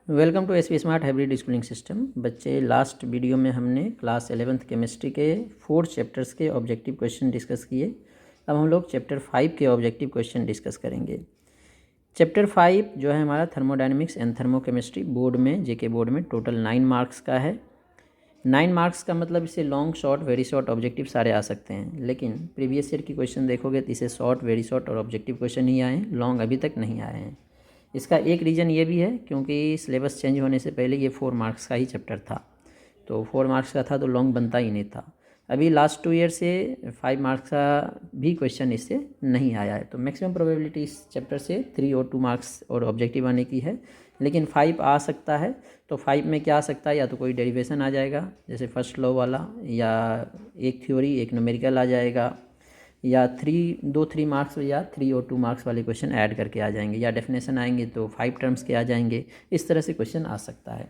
Welcome to SP smart hybrid schooling system. बच्चे, last video में हमने क्लास 11th केमिस्ट्री के 4 चैप्टर्स के ऑब्जेक्टिव क्वेश्चन डिस्कस किए। अब हम लोग चैप्टर 5 के ऑब्जेक्टिव क्वेश्चन डिस्कस करेंगे। चैप्टर 5 जो है हमारा थर्मोडायनेमिक्स एंड थर्मोकेमिस्ट्री, बोर्ड में जेके बोर्ड में टोटल 9 मार्क्स का है। 9 मार्क्स का मतलब इसे long, short, very short objective सारे आ सकते हैं, लेकिन प्रीवियस ईयर की क्वेश्चन देखोगे तो इसे शॉर्ट, वेरी शॉर्ट और ऑब्जेक्टिव क्वेश्चन ही आए हैं, लॉन्ग अभी तक नहीं आए हैं। इसका एक रीज़न ये भी है क्योंकि सिलेबस चेंज होने से पहले ये 4 मार्क्स का ही चैप्टर था, तो 4 मार्क्स का था तो लॉन्ग बनता ही नहीं था। अभी लास्ट 2 ईयर से 5 मार्क्स का भी क्वेश्चन इससे नहीं आया है, तो मैक्सिमम प्रोबेबिलिटी इस चैप्टर से 3 और 2 मार्क्स और ऑब्जेक्टिव आने की है, लेकिन 5 आ सकता है। तो 5 में क्या आ सकता है, या तो कोई डेरिवेशन आ जाएगा जैसे फर्स्ट लॉ वाला, या एक थ्योरी, एक न्यूमेरिकल आ जाएगा, या 3 मार्क्स या 3 और 2 मार्क्स वाले क्वेश्चन ऐड करके आ जाएंगे, या डेफिनेशन आएंगे तो 5 टर्म्स के आ जाएंगे। इस तरह से क्वेश्चन आ सकता है,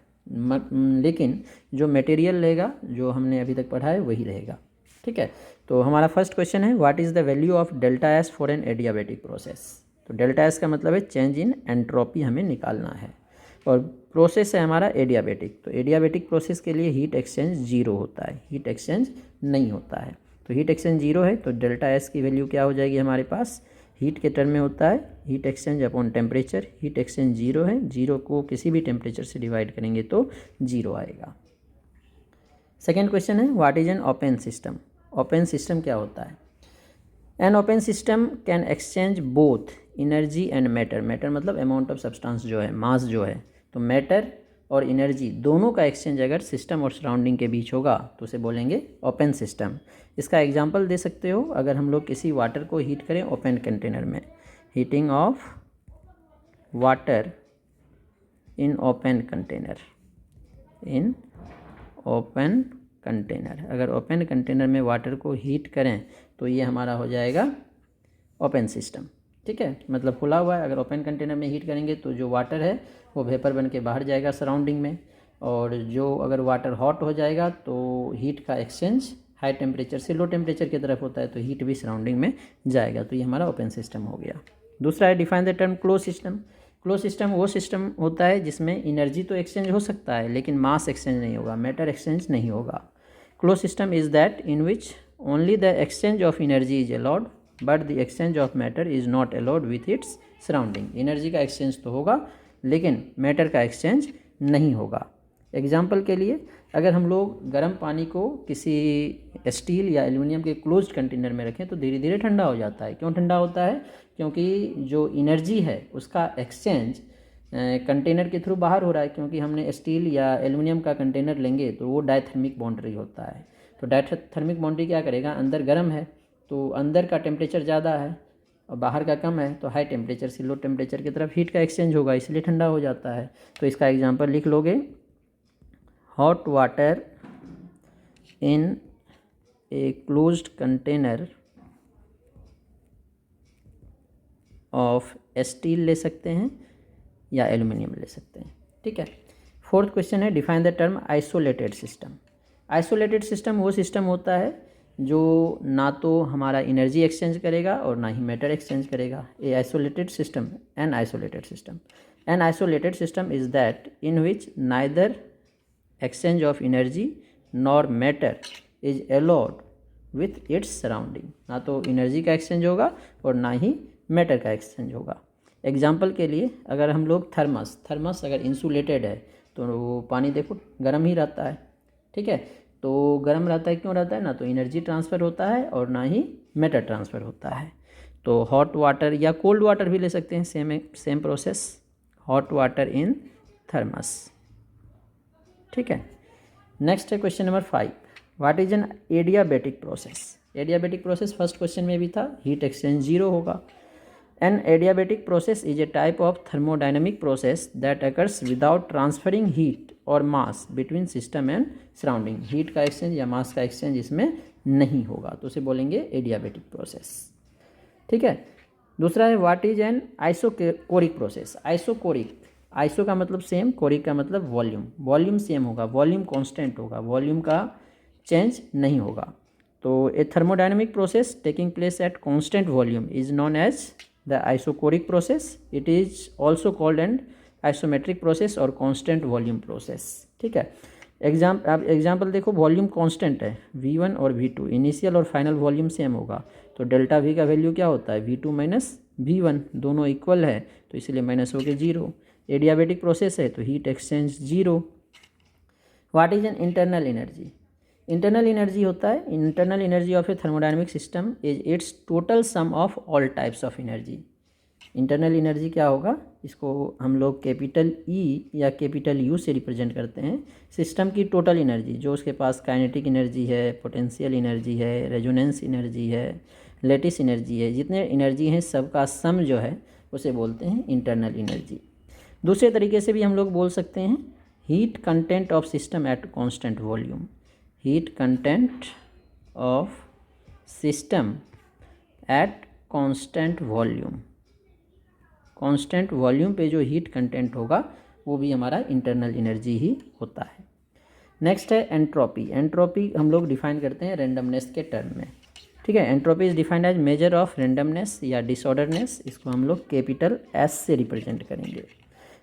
लेकिन जो मटेरियल रहेगा, जो हमने अभी तक पढ़ा है वही रहेगा। ठीक है, तो हमारा फर्स्ट क्वेश्चन है, what is the value of delta S for an adiabatic process. तो डेल्टा एस का मतलब है चेंज इन एंट्रोपी हमें निकालना है, और प्रोसेस है हमारा एडियाबेटिक। तो एडियाबेटिक प्रोसेस के लिए हीट एक्सचेंज 0 होता है, हीट एक्सचेंज नहीं होता है। तो हीट एक्सचेंज 0 है, तो डेल्टा एस की वैल्यू क्या हो जाएगी हमारे पास, हीट के टर्म में होता है heat exchange upon temperature. Heat exchange 0 है, 0 को किसी भी टेम्परेचर से डिवाइड करेंगे तो 0 आएगा। सेकेंड क्वेश्चन है, what is an open system. Open system क्या होता है। An open system can exchange both energy and matter. Matter मतलब अमाउंट ऑफ सब्सटेंस जो है, मास जो है, तो मैटर और एनर्जी दोनों का एक्सचेंज अगर सिस्टम और सराउंडिंग के बीच होगा तो उसे बोलेंगे ओपन सिस्टम। इसका एग्जांपल दे सकते हो, अगर हम लोग किसी वाटर को हीट करें ओपन कंटेनर में, heating of water in open container, in open container. अगर ओपन कंटेनर में वाटर को हीट करें तो ये हमारा हो जाएगा ओपन सिस्टम। ठीक है, मतलब खुला हुआ है, अगर ओपन कंटेनर में हीट करेंगे तो जो वाटर है वो वेपर बन के बाहर जाएगा सराउंडिंग में, और जो अगर वाटर हॉट हो जाएगा तो हीट का एक्सचेंज हाई टेम्परेचर से लो टेम्परेचर की तरफ होता है, तो हीट भी सराउंडिंग में जाएगा। तो ये हमारा ओपन सिस्टम हो गया। दूसरा है, define the term close system. Close system वो सिस्टम होता है जिसमें एनर्जी तो एक्सचेंज हो सकता है लेकिन मास एक्सचेंज नहीं होगा, मैटर एक्सचेंज नहीं होगा। Close system is that in which only the exchange of energy is allowed but the exchange of matter is not allowed with its surrounding. Energy का एक्सचेंज तो होगा लेकिन मैटर का एक्सचेंज नहीं होगा। एग्जाम्पल के लिए, अगर हम लोग गर्म पानी को किसी स्टील या एल्युमिनियम के क्लोज्ड कंटेनर में रखें तो धीरे धीरे ठंडा हो जाता है। क्यों ठंडा होता है, क्योंकि जो एनर्जी है उसका एक्सचेंज कंटेनर के थ्रू बाहर हो रहा है, क्योंकि हमने स्टील या एल्युमिनियम का कंटेनर लेंगे तो वो डायथर्मिक बाउंड्री होता है। तो डायथर्मिक बाउंड्री क्या करेगा, अंदर गर्म है तो अंदर का टेम्परेचर ज़्यादा है और बाहर का कम है, तो हाई टेम्परेचर से लो टेम्परेचर की तरफ हीट का एक्सचेंज होगा, इसलिए ठंडा हो जाता है। तो इसका एग्जांपल लिख लोगे, hot water in a closed container of steel ले सकते हैं या एल्युमिनियम ले सकते हैं। ठीक है, फोर्थ क्वेश्चन है, define the term isolated system. Isolated system वो सिस्टम होता है जो ना तो हमारा एनर्जी एक्सचेंज करेगा और ना ही मैटर एक्सचेंज करेगा। A isolated system, an isolated system. An isolated system is that in which neither exchange of energy nor matter is allowed with its surrounding. ना तो एनर्जी का एक्सचेंज होगा और ना ही मैटर का एक्सचेंज होगा। एग्जाम्पल के लिए, अगर हम लोग थर्मस अगर इंसुलेटेड है तो वो पानी देखो गर्म ही रहता है। ठीक है, तो गर्म रहता है, क्यों रहता है, ना तो एनर्जी ट्रांसफ़र होता है और ना ही मैटर ट्रांसफ़र होता है। तो हॉट वाटर या कोल्ड वाटर भी ले सकते हैं, same process, hot water in thermos. ठीक है, नेक्स्ट है question number 5, what is N adiabatic process. Adiabatic process first question में भी था, हीट एक्सचेंज 0 होगा। An adiabatic process is a type of thermodynamic process that occurs without transferring heat or mass between system and surrounding. Heat का exchange या मास का exchange इसमें नहीं होगा, तो उसे बोलेंगे एडियाबेटिक प्रोसेस। ठीक है, दूसरा है, what is an isochoric process. Isochoric, iso का मतलब सेम, कोरिक का मतलब वॉल्यूम। वॉल्यूम सेम होगा, वॉल्यूम कांस्टेंट होगा, वॉल्यूम का चेंज नहीं होगा। तो a thermodynamic process taking place at constant volume is known as the isocoric process. It is also called an isometric process और कांस्टेंट वॉल्यूम प्रोसेस। ठीक है, अब एग्जाम्पल देखो, वॉल्यूम कांस्टेंट है V1 और V2, इनिशियल और फाइनल वॉल्यूम सेम होगा, तो डेल्टा V का वैल्यू क्या होता है V2 माइनस V1, दोनों इक्वल है तो इसलिए माइनस हो के 0। एडियाबेटिक प्रोसेस है तो heat exchange 0। What is an internal energy? Internal energy होता है, internal energy of A thermodynamic system is it's total sum of all types of energy. Internal energy क्या होगा, इसको हम लोग कैपिटल E या कैपिटल U से रिप्रेजेंट करते हैं। सिस्टम की टोटल एनर्जी, जो उसके पास काइनेटिक एनर्जी है, पोटेंशियल एनर्जी है, रेजोनेंस एनर्जी है, लेटिस एनर्जी है, जितने एनर्जी हैं सबका सम जो है उसे बोलते हैं इंटरनल एनर्जी। दूसरे तरीके से भी हम लोग बोल सकते हैं heat content of system eight constant volume. Heat content of system eight constant volume, constant volume पे जो हीट कंटेंट होगा वो भी हमारा इंटरनल एनर्जी ही होता है। नेक्स्ट है एंट्रोपी। एंट्रोपी हम लोग डिफाइन करते हैं रैंडमनेस के टर्म में। ठीक है, entropy is defined as measure of randomness या डिसऑर्डरनेस, इसको हम लोग कैपिटल S से रिप्रेजेंट करेंगे।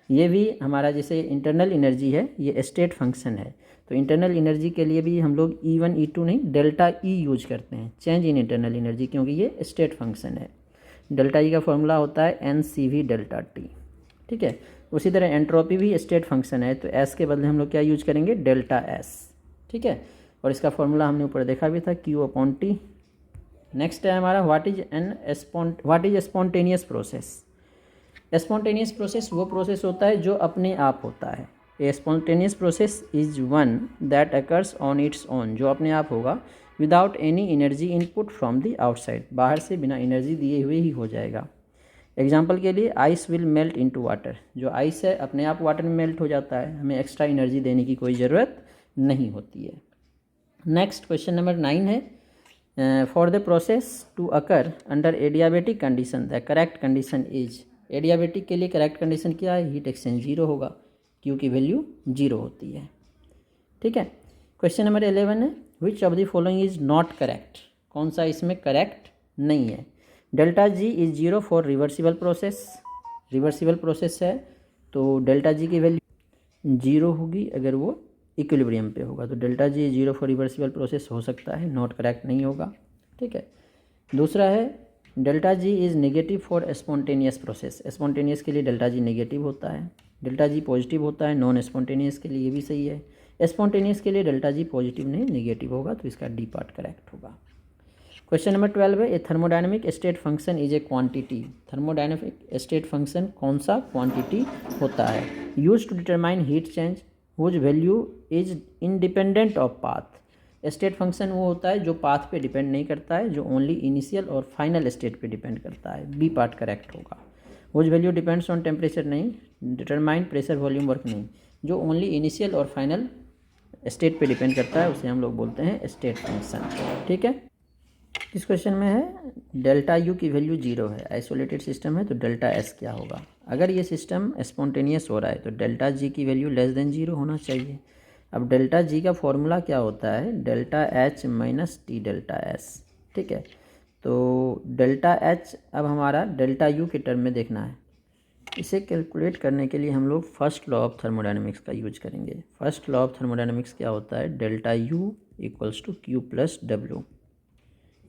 ये भी हमारा जैसे इंटरनल एनर्जी है, ये स्टेट फंक्शन है, तो इंटरनल एनर्जी के लिए भी हम लोग E1 E2 नहीं डेल्टा E यूज करते हैं, चेंज इन इंटरनल एनर्जी, क्योंकि ये स्टेट फंक्शन है। डेल्टा E का फॉर्मूला होता है NCV डेल्टा T। ठीक है, उसी तरह एंट्रोपी भी स्टेट फंक्शन है, तो S के बदले हम लोग क्या यूज करेंगे, डेल्टा S। ठीक है, और इसका फॉर्मूला हमने ऊपर देखा भी था, Q/T। नेक्स्ट है हमारा what is spontaneous process. Spontaneous process वो प्रोसेस होता है जो अपने आप होता है। ए spontaneous process is one that occurs on its own, जो अपने आप होगा without any energy input from the outside, बाहर से बिना एनर्जी दिए हुए ही हो जाएगा। एग्जाम्पल के लिए ice will melt into water, जो आइस है अपने आप वाटर में मेल्ट हो जाता है, हमें एक्स्ट्रा एनर्जी देने की कोई ज़रूरत नहीं होती है। नेक्स्ट क्वेश्चन नंबर 9 है, for the process to occur under adiabatic condition the correct condition is. Adiabatic के लिए करेक्ट कंडीशन क्या है, हीट एक्सचेंज 0 होगा, Q की वैल्यू 0 होती है। ठीक है, क्वेश्चन नंबर 11 है, which of the following is not correct, कौन सा इसमें करेक्ट नहीं है। Delta G is 0 for reversible process, reversible process है तो डेल्टा G की वैल्यू 0 होगी अगर वो इक्विलिब्रियम पे होगा, तो delta G 0 for reversible process हो सकता है, नॉट करेक्ट नहीं होगा। ठीक है, दूसरा है delta G is negative for spontaneous process, spontaneous के लिए डेल्टा G नेगेटिव होता है, डेल्टा G पॉजिटिव होता है नॉन स्पॉन्टेनियस के लिए, ये भी सही है। स्पॉन्टेनियस के लिए डेल्टा G पॉजिटिव नहीं नेगेटिव होगा, तो इसका डी पार्ट करेक्ट होगा। क्वेश्चन नंबर 12 है, a thermodynamic state function is a quantity. Thermodynamic state function कौन सा क्वांटिटी होता है, use to determine heat change whose value is independent of path. State function वो होता है जो पाथ पे डिपेंड नहीं करता है, जो ओनली इनिशियल और फाइनल स्टेट पे डिपेंड करता है, बी पार्ट करेक्ट होगा। Whose value depends on temperature नहीं, डिटरमाइन प्रेशर वॉल्यूम वर्क नहीं, जो ओनली इनिशियल और फाइनल स्टेट पे डिपेंड करता है उसे हम लोग बोलते हैं स्टेट फंक्शन। ठीक है, इस क्वेश्चन में है डेल्टा U की वैल्यू 0 है, आइसोलेटेड सिस्टम है तो डेल्टा S क्या होगा। अगर ये सिस्टम स्पॉन्टेनियस हो रहा है तो डेल्टा G की वैल्यू लेस देन 0 होना चाहिए। अब डेल्टा G का फॉर्मूला क्या होता है, delta H minus T delta S। ठीक है, तो डेल्टा H अब हमारा डेल्टा U के टर्म में देखना है, इसे कैलकुलेट करने के लिए हम लोग फर्स्ट लॉ ऑफ थर्मोडायनेमिक्स का यूज करेंगे। फर्स्ट लॉ ऑफ थर्मोडायनेमिक्स क्या होता है, delta U equals to Q plus W,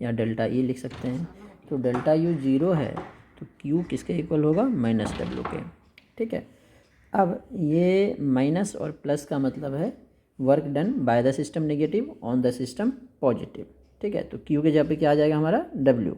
या डेल्टा E लिख सकते हैं। तो डेल्टा U 0 है तो Q किसके इक्वल होगा, माइनस W के। ठीक है, अब ये माइनस और प्लस का मतलब है work done by the system negative on the system positive. ठीक है, तो Q के जगह पे क्या आ जाएगा हमारा W,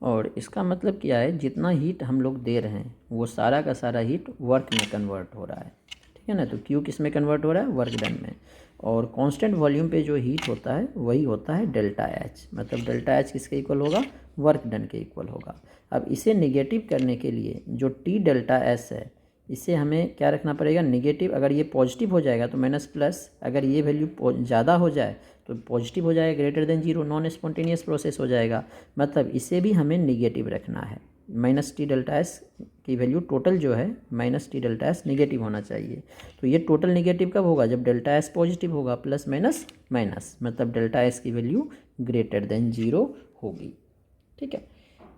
और इसका मतलब क्या है, जितना हीट हम लोग दे रहे हैं वो सारा का सारा हीट वर्क में कन्वर्ट हो रहा है। ठीक है ना, तो Q किस में कन्वर्ट हो रहा है, वर्क डन में, और कांस्टेंट वॉल्यूम पे जो हीट होता है वही होता है डेल्टा H, मतलब डेल्टा H किसके इक्वल होगा, वर्क डन के इक्वल होगा। अब इसे नेगेटिव करने के लिए जो T डेल्टा S है इसे हमें क्या रखना पड़ेगा, नेगेटिव। अगर ये पॉजिटिव हो जाएगा तो माइनस प्लस, अगर ये वैल्यू ज़्यादा हो जाए तो पॉजिटिव हो जाएगा, greater than 0 non spontaneous process हो जाएगा, मतलब इसे भी हमें नेगेटिव रखना है। माइनस T डेल्टा S की वैल्यू टोटल जो है minus T delta S negative होना चाहिए। तो ये टोटल नेगेटिव कब होगा, जब डेल्टा S पॉजिटिव होगा, प्लस माइनस माइनस, मतलब डेल्टा S की वैल्यू ग्रेटर देन 0 होगी। ठीक है,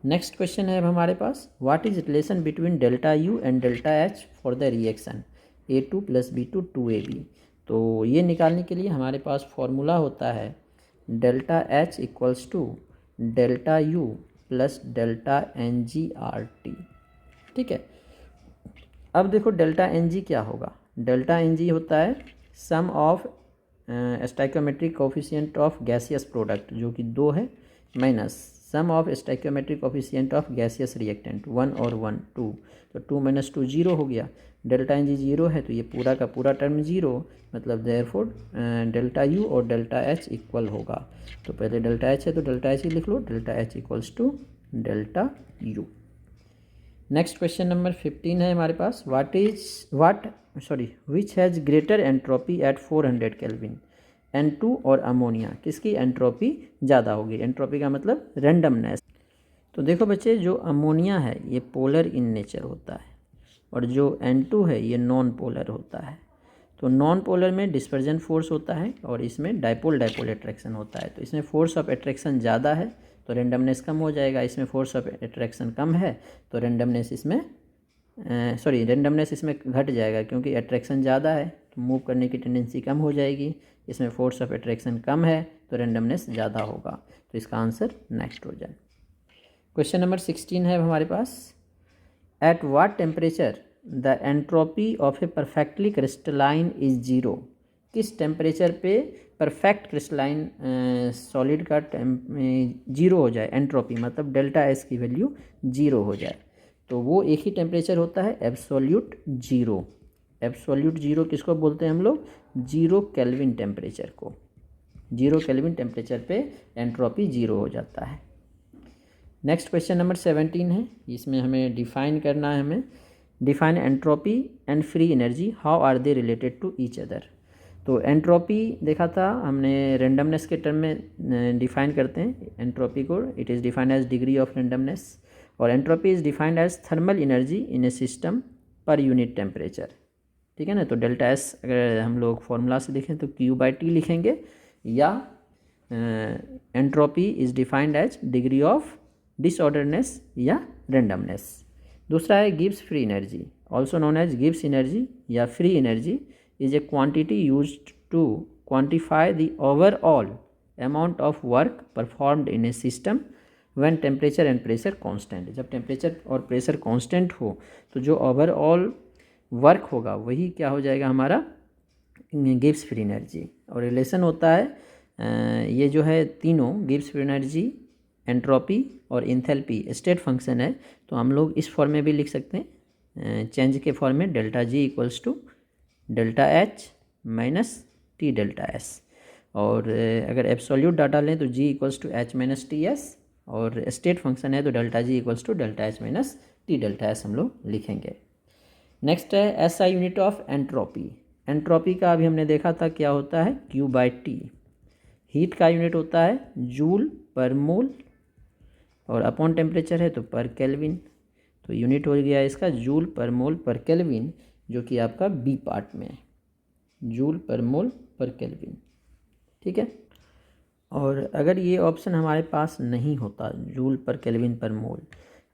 नेक्स्ट क्वेश्चन है अब हमारे पास, what is relation between delta U and delta H for the reaction A2 + B2 2AB। तो ये निकालने के लिए हमारे पास फॉर्मूला होता है delta H equals to delta U plus delta NgRT। ठीक है, अब देखो डेल्टा NG क्या होगा, डेल्टा NG होता है sum of stoichiometric coefficient of gaseous product जो कि 2 है, minus sum of stoichiometric coefficient of gaseous reactant 1 और 1 2, तो 2 - 2 0 हो गया। डेल्टा NG 0 है तो ये पूरा का पूरा टर्म 0, मतलब देयरफॉर डेल्टा यू और डेल्टा एच इक्वल होगा। तो पहले डेल्टा एच है तो डेल्टा एच ही लिख लो, delta H equals to delta U. Next question number 15 है हमारे पास, which has greater entropy at 400 kelvin, N2 और अमोनिया, किसकी एंट्रोपी ज़्यादा होगी। एंट्रोपी का मतलब रेंडमनेस। तो देखो बच्चे, जो अमोनिया है ये पोलर इन नेचर होता है और जो N2 है ये नॉन पोलर होता है। तो नॉन पोलर में डिस्पर्जन फोर्स होता है और इसमें डाइपोल डाइपोल अट्रैक्शन होता है। तो इसमें फोर्स ऑफ अट्रैक्शन ज़्यादा है तो रेंडमनेस कम हो जाएगा, इसमें फोर्स ऑफ अट्रैक्शन कम है तो रेंडमनेस इसमें रेंडमनेस इसमें घट जाएगा, क्योंकि अट्रैक्शन ज़्यादा है तो मूव करने की टेंडेंसी कम हो जाएगी। इसमें फोर्स ऑफ अट्रैक्शन कम है तो रेंडमनेस ज़्यादा होगा, तो इसका आंसर नाइट्रोजन। क्वेश्चन नंबर 16 है हमारे पास, at what temperature the entropy of a perfectly crystalline is 0। किस टेम्परेचर पे परफेक्ट क्रिस्टलाइन सॉलिड का 0 हो जाए, एंट्रोपी मतलब डेल्टा एस की वैल्यू 0 हो जाए। तो वो एक ही टेम्परेचर होता है एब्सोल्यूट 0। एब्सोल्यूट 0 किसको बोलते हैं हम लोग, 0 केल्विन टेम्परेचर को। 0 केल्विन टेम्परेचर पे एंट्रोपी 0 हो जाता है। नेक्स्ट क्वेश्चन नंबर 17 है, इसमें हमें डिफाइन करना है, हमें define entropy and free energy, how are they related to each other. तो एंट्रोपी देखा था हमने रेंडमनेस के टर्म में डिफाइन करते हैं एंट्रोपी को, it is defined as degree of randomness, और entropy is defined as thermal energy in a system per unit temperature. ठीक है ना। तो डेल्टा एस अगर हम लोग फॉर्मूला से देखें तो Q/T लिखेंगे, या entropy is defined as degree of disorderness या रेंडमनेस। दूसरा है Gibbs free energy, also known as Gibbs energy या free energy, is a quantity used to quantify the overall amount of work performed in a system when temperature and pressure constant. जब temperature और pressure constant हो तो जो overall work होगा वही क्या हो जाएगा हमारा, गिब्स फ्री एनर्जी। और रिलेशन होता है ये जो है तीनों, गिब्स फ्री एनर्जी, एंट्रोपी और इंथैल्पी स्टेट फंक्शन है, तो हम लोग इस फॉर्म में भी लिख सकते हैं, चेंज के फॉर्म में, delta G equals to delta H minus T delta S। और अगर एब्सोल्यूट डाटा लें तो G equals to H minus TS, और स्टेट फंक्शन है तो delta G equals to delta H minus T delta S हम लोग लिखेंगे। नेक्स्ट है SI unit of entropy. Entropy का अभी हमने देखा था क्या होता है, Q/T। हीट का यूनिट होता है जूल पर मोल, और अपॉन टेम्परेचर है तो पर केल्विन। तो यूनिट हो गया इसका जूल पर मोल पर केल्विन, जो कि आपका बी पार्ट में है, जूल पर मोल पर केल्विन। ठीक है। और अगर ये ऑप्शन हमारे पास नहीं होता, जूल पर केल्विन पर मोल,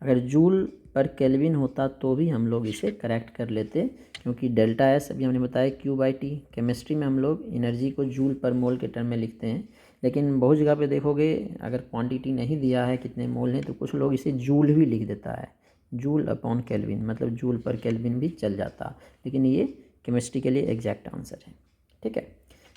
अगर जूल पर केल्विन होता तो भी हम लोग इसे करेक्ट कर लेते, क्योंकि डेल्टा एस अभी हमने बताया Q/T। केमिस्ट्री में हम लोग एनर्जी को जूल पर मोल के टर्म में लिखते हैं, लेकिन बहुत जगह पे देखोगे अगर क्वांटिटी नहीं दिया है कितने मोल हैं तो कुछ लोग इसे जूल भी लिख देता है, जूल अपॉन केल्विन, मतलब जूल पर केल्विन भी चल जाता, लेकिन ये केमिस्ट्री के लिए एग्जैक्ट आंसर है। ठीक है।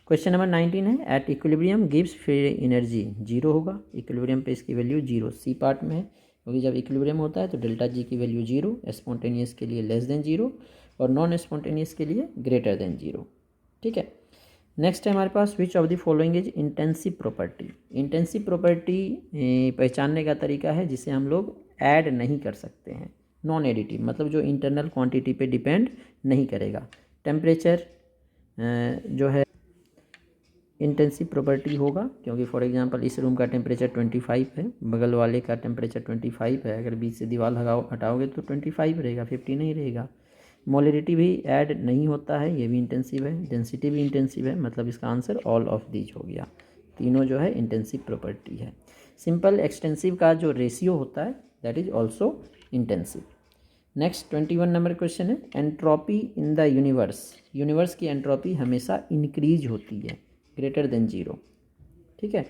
क्वेश्चन नंबर 19 है, at equilibrium gives free energy 0 होगा। इक्विलिब्रियम पे इसकी वैल्यू 0 सी पार्ट में है, क्योंकि जब इक्विलिब्रियम होता है तो डेल्टा G की वैल्यू 0, स्पॉन्टेनियस के लिए लेस देन 0 और नॉन स्पॉन्टेनियस के लिए ग्रेटर देन 0। ठीक है। नेक्स्ट है हमारे पास, which of the following is intensive property. Intensive property पहचानने का तरीका है जिसे हम लोग ऐड नहीं कर सकते हैं, नॉन एडिटिव, मतलब जो इंटरनल क्वांटिटी पे डिपेंड नहीं करेगा। टेम्परेचर जो है इंटेंसिव प्रॉपर्टी होगा, क्योंकि फॉर एग्जांपल इस रूम का टेम्परेचर 25 है, बगल वाले का टेम्परेचर 25 है, अगर बीच से दीवार हटाओगे तो 25 रहेगा, 50 नहीं रहेगा। मोलरिटी भी ऐड नहीं होता है, ये भी इंटेंसिव है। डेंसिटी भी इंटेंसिव है, मतलब इसका आंसर ऑल ऑफ दीज हो गया, तीनों जो है इंटेंसिव प्रॉपर्टी है। सिंपल एक्सटेंसिव का जो रेशियो होता है that is also intensive. Next 21 number question है, entropy in the universe. Universe की एंट्रोपी हमेशा इंक्रीज होती है ग्रेटर देन 0, ठीक है,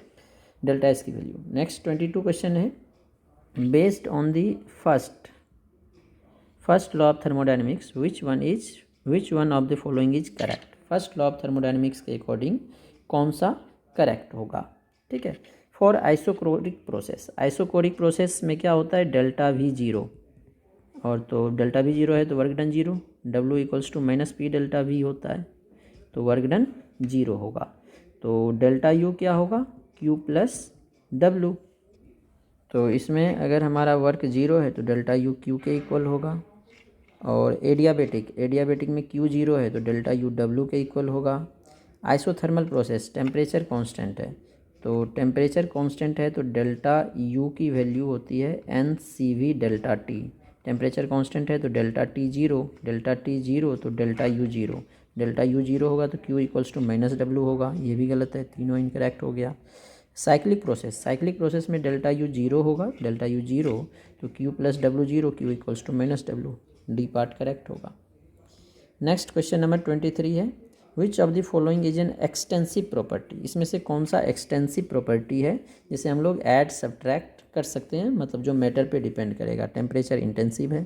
डेल्टा एस की वैल्यू। नेक्स्ट 22 क्वेश्चन है, based on the first law of thermodynamics which one of the following is correct. First law of thermodynamics के according कौन सा करेक्ट होगा, ठीक है। For isochoric process, isochoric process में क्या होता है, डेल्टा वी 0, और तो डेल्टा वी 0 है तो work done 0, W equals to minus P delta V होता है, तो वर्क डन 0 होगा। तो डेल्टा यू क्या होगा, क्यू प्लस डब्ल्यू। तो इसमें अगर हमारा वर्क 0 है तो डेल्टा यू क्यू के इक्वल होगा, और एडियाबेटिक में क्यू 0 है तो डेल्टा यू डब्ल्यू के इक्वल होगा। आइसोथर्मल प्रोसेस, टेम्परेचर कांस्टेंट है, तो टेम्परेचर कांस्टेंट है तो डेल्टा यू की वैल्यू होती है n C V delta T. Temperature constant है तो डेल्टा टी 0 तो डेल्टा यू 0 होगा तो Q equals to minus W होगा, ये भी गलत है, तीनों इनकरेक्ट हो गया। साइक्लिक प्रोसेस में डेल्टा यू 0 होगा, डेल्टा यू 0 तो Q plus W 0, Q equals to minus W, D part correct होगा। नेक्स्ट क्वेश्चन नंबर 23 है, which of the following is an extensive property. इसमें से कौन सा एक्सटेंसिव प्रॉपर्टी है जिसे हम लोग ऐड सब्ट्रैक्ट कर सकते हैं, मतलब जो मैटर पे डिपेंड करेगा। टेम्परेचर इंटेंसिव है,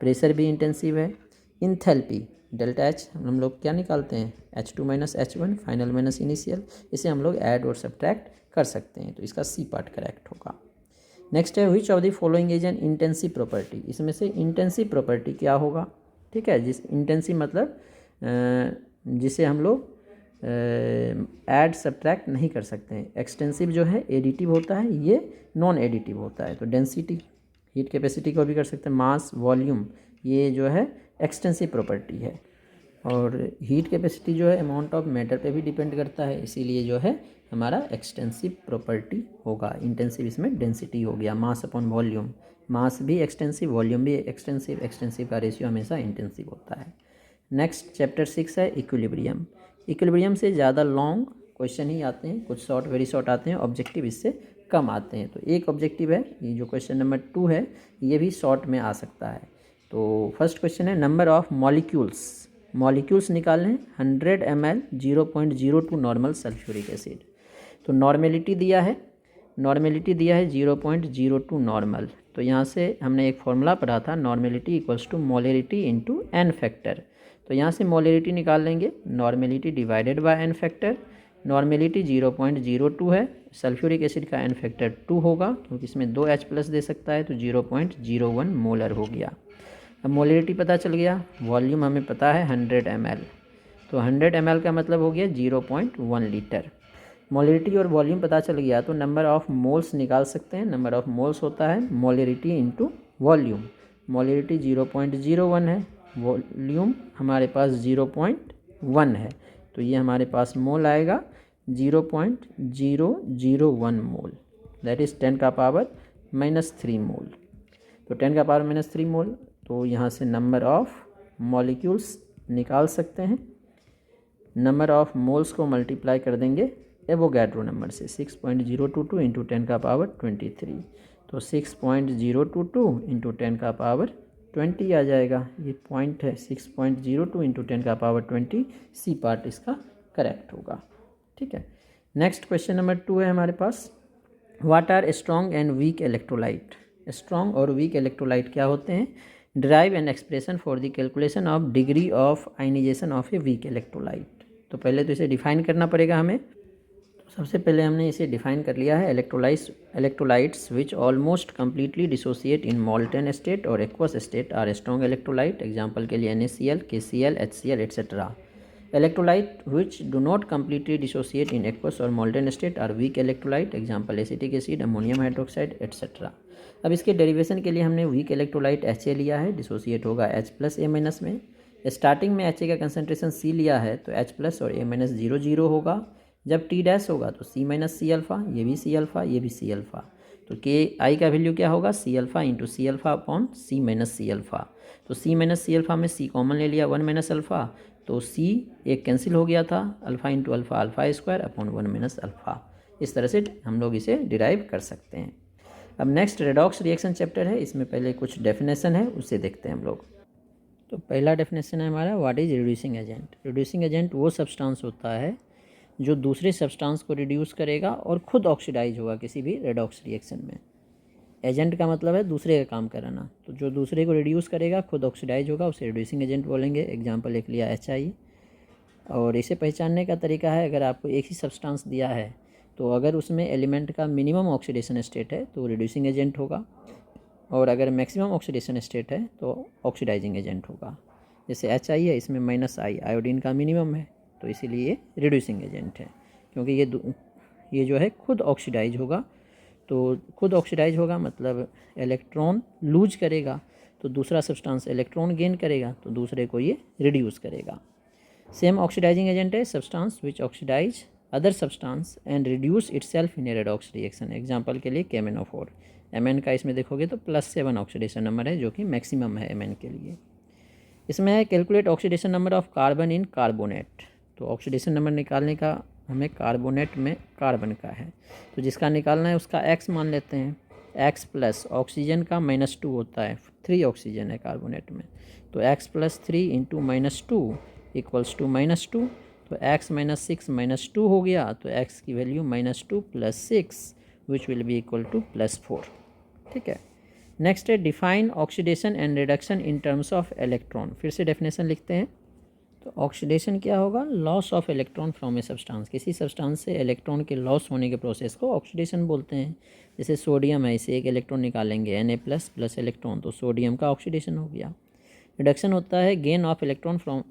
प्रेशर भी इंटेंसिव है, इंथैल्पी डेल्टा एच हम लोग क्या निकालते हैं, H2 minus H1 final minus initial, इसे हम लोग ऐड और सब्ट्रैक्ट कर सकते हैं, तो इसका सी पार्ट करेक्ट होगा। नेक्स्ट है, which of the following is N intensive property. इसमें से इंटेंसिव प्रॉपर्टी क्या होगा, ठीक है, जिस इंटेंसिव मतलब जिसे हम लोग ऐड सब्ट्रैक्ट नहीं कर सकते हैं। एक्सटेंसिव जो है एडिटिव होता है, ये नॉन एडिटिव होता है। तो डेंसिटी, हीट कैपेसिटी को भी कर सकते हैं, मास, वॉल्यूम, ये जो है एक्सटेंसिव प्रॉपर्टी है। और हीट कैपेसिटी जो है अमाउंट ऑफ मैटर पे भी डिपेंड करता है, इसीलिए जो है हमारा एक्सटेंसिव प्रॉपर्टी होगा। इंटेंसिव इसमें डेंसिटी हो गया, मास अपॉन वॉल्यूम, मास भी एक्सटेंसिव, वॉल्यूम भी एक्सटेंसिव का रेशियो हमेशा इंटेंसिव होता है। नेक्स्ट चैप्टर 6 है इक्विलिब्रियम। इक्विलिब्रियम से ज़्यादा लॉन्ग क्वेश्चन ही आते हैं, कुछ शॉर्ट वेरी शॉर्ट आते हैं, ऑब्जेक्टिव इससे कम आते हैं। तो एक ऑब्जेक्टिव है, ये जो क्वेश्चन नंबर 2 है ये भी शॉर्ट में आ सकता है। तो फर्स्ट क्वेश्चन है, नंबर ऑफ मॉलिक्यूल्स निकालें 100 ml 0.02 नॉर्मल सल्फ्यूरिक एसिड। तो नॉर्मेलिटी दिया है 0.02 नॉर्मल। तो यहाँ से हमने एक फॉर्मूला पढ़ा था, normality equals to molarity into n factor. तो यहाँ से मोलरिटी निकाल लेंगे, normality divided by n factor. Normality 0.02 है, सल्फ्यूरिक एसिड का एन फैक्टर 2 होगा क्योंकि इसमें 2 H प्लस दे सकता है, तो 0.01 मोलर हो गया। अब मोलरिटी पता चल गया, वॉल्यूम हमें पता है 100 ml, तो 100 ml का मतलब हो गया 0.1 लीटर। मोलरिटी और वॉल्यूम पता चल गया तो नंबर ऑफ़ मोल्स निकाल सकते हैं। नंबर ऑफ़ मोल्स होता है मोलरिटी इंटू वॉल्यूम। मोलरिटी 0.01 है, वॉल्यूम हमारे पास 0.1 है, तो ये हमारे पास मोल आएगा 0.001 मोल, दैट इज़ 10 का पावर -3 मोल। तो 10 का पावर -3 मोल, तो यहाँ से नंबर ऑफ़ मॉलिक्यूल्स निकाल सकते हैं। नंबर ऑफ़ मोल्स को मल्टीप्लाई कर देंगे एवोगैड्रो नंबर से, 6.022 इंटू 10 का पावर 23, तो 6.022 इंटू 10 का पावर 20 आ जाएगा। ये पॉइंट है, 6.02 इंटू 10 का पावर 20, सी पार्ट इसका करेक्ट होगा, ठीक है। नेक्स्ट क्वेश्चन नंबर 2 है हमारे पास, what are strong and weak electrolyte. Strong और वीक इलेक्ट्रोलाइट क्या होते हैं, derive an expression for the calculation of degree of ionization of a weak electrolyte. तो पहले तो इसे डिफाइन करना पड़ेगा हमें। तो सबसे पहले हमने इसे डिफाइन कर लिया है, electrolytes which almost completely dissociate in molten state और aqueous state are strong electrolyte. Example के लिए NaCl, KCl, HCl etcetera. Electrolyte which do not completely dissociate in aqueous और molten state are weak electrolyte. Example acetic acid, ammonium hydroxide etcetera. अब इसके derivation के लिए हमने weak electrolyte HA लिया है, डिसोसिएट होगा H प्लस A माइनस में। स्टार्टिंग में HA का कंसनट्रेशन C लिया है तो H प्लस और A माइनस 0 होगा। जब T डैश होगा तो C माइनस C अल्फ़ा, ये भी C अल्फ़ा, ये भी C अल्फ़ा। तो KI का वैल्यू क्या होगा, C alpha into C alpha upon C minus C alpha. तो C माइनस C अल्फ़ा में C कॉमन ले लिया, 1 माइनस अल्फ़ा, तो C एक कैंसिल हो गया था, alpha into alpha square upon 1 minus alpha. इस तरह से हम लोग इसे डिराइव कर सकते हैं। अब नेक्स्ट रेडॉक्स रिएक्शन चैप्टर है, इसमें पहले कुछ डेफिनेशन है उसे देखते हैं हम लोग। तो पहला डेफिनेशन है हमारा, what is reducing agent. Reducing agent वो सब्सटेंस होता है जो दूसरे सब्सटेंस को रिड्यूस करेगा और खुद ऑक्सीडाइज होगा किसी भी रेडॉक्स रिएक्शन में। एजेंट का मतलब है दूसरे का काम कराना, तो जो दूसरे को रिड्यूस करेगा खुद ऑक्सीडाइज होगा उसे रिड्यूसिंग एजेंट बोलेंगे। एग्जांपल लिख लिया HI। और इसे पहचानने का तरीका है, अगर आपको एक ही सब्सटेंस दिया है तो अगर उसमें एलिमेंट का मिनिमम ऑक्सीडेशन स्टेट है तो रिड्यूसिंग एजेंट होगा, और अगर मैक्सिमम ऑक्सीडेशन स्टेट है तो ऑक्सीडाइजिंग एजेंट होगा। जैसे HI है, इसमें -I आयोडीन का मिनिमम है तो इसीलिए रिड्यूसिंग एजेंट है, क्योंकि ये जो है खुद ऑक्सीडाइज होगा। तो खुद ऑक्सीडाइज होगा मतलब इलेक्ट्रॉन लूज करेगा तो दूसरा सब्सटेंस इलेक्ट्रॉन गेन करेगा तो दूसरे को ये रिड्यूस करेगा। सेम ऑक्सीडाइजिंग एजेंट है substance which oxidise other substance and reduce itself in a redox reaction. Example के लिए KMnO4। Mn का इसमें देखोगे तो +7 ऑक्सीडेशन नंबर है जो कि मैक्सिमम है Mn के लिए। इसमें है calculate oxidation number of carbon in carbonate. तो ऑक्सीडेशन नंबर निकालने का हमें कार्बोनेट में कार्बन का है, तो जिसका निकालना है उसका x मान लेते हैं। x प्लस ऑक्सीजन का -2 होता है, 3 ऑक्सीजन है कार्बोनेट में, तो x + 3 × -2 = -2। तो x - 6 -2 हो गया, तो x की value -2 + 6 which will be equal to +4। ठीक है। नेक्स्ट है define oxidation and reduction in terms of electron. फिर से डेफिनेशन लिखते हैं। तो ऑक्सीडेशन क्या होगा, loss of electron from a substance. किसी सब्सटेंस से इलेक्ट्रॉन के लॉस होने के प्रोसेस को ऑक्सीडेशन बोलते हैं। जैसे सोडियम है, इसे एक इलेक्ट्रॉन निकालेंगे Na+ इलेक्ट्रॉन, तो सोडियम का ऑक्सीडेशन हो गया। रिडक्शन होता है gain of electron from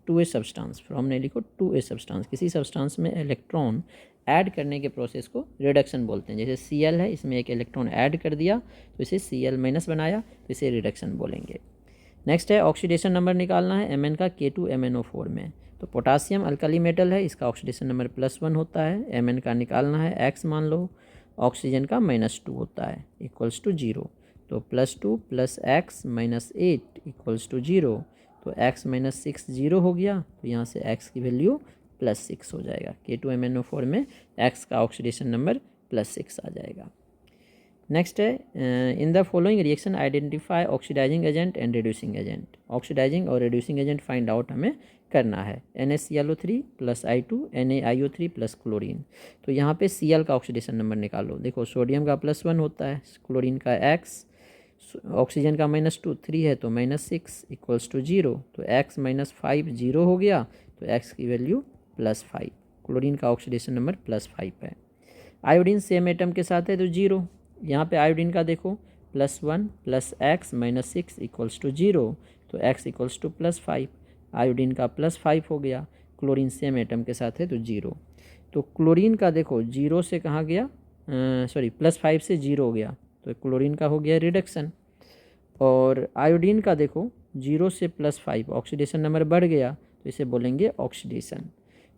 to a substance. From नहीं लिखो, टू ए सब्सटेंस। किसी सब्सटेंस में इलेक्ट्रॉन ऐड करने के प्रोसेस को रिडक्शन बोलते हैं। जैसे Cl है, इसमें एक इलेक्ट्रॉन ऐड कर दिया तो इसे Cl- बनाया, तो इसे रिडक्शन बोलेंगे। नेक्स्ट है ऑक्सीडेशन नंबर निकालना है Mn का K2MnO4 में। तो पोटासियम अल्कली मेटल है, इसका ऑक्सीडेशन नंबर +1 होता है। Mn का निकालना है, x मान लो, ऑक्सीजन का -2 होता है, = 0। तो +2 + x - 8 = 0। तो x - 6 0 हो गया, तो यहाँ से x की वैल्यू +6 हो जाएगा। K2MnO4 में x का ऑक्सीडेशन नंबर +6 आ जाएगा। नेक्स्ट है in the following reaction identify oxidising agent and reducing agent. Oxidising और रिड्यूसिंग एजेंट फाइंड आउट हमें करना है। NaClO3 + I2 NaIO3 + chlorine. तो यहाँ पे Cl का ऑक्सीडेशन नंबर निकालो। देखो सोडियम का +1 होता है, क्लोरीन का x, ऑक्सीजन का -2, 3 है तो -6 = 0। तो x - 5 0 हो गया, तो x की वैल्यू +5। क्लोरीन का ऑक्सीडेशन नंबर +5 है। आयोडीन सेम एटम के साथ है तो 0। यहाँ पे आयोडीन का देखो +1 + x - 6 = 0। तो x = +5। आयोडीन का +5 हो गया। क्लोरीन सेम एटम के साथ है तो 0। तो क्लोरीन का देखो 0 से कहाँ गया, +5 से 0 हो गया, तो क्लोरीन का हो गया रिडक्शन। और आयोडीन का देखो 0 से +5 ऑक्सीडेशन नंबर बढ़ गया, तो इसे बोलेंगे ऑक्सीडेशन।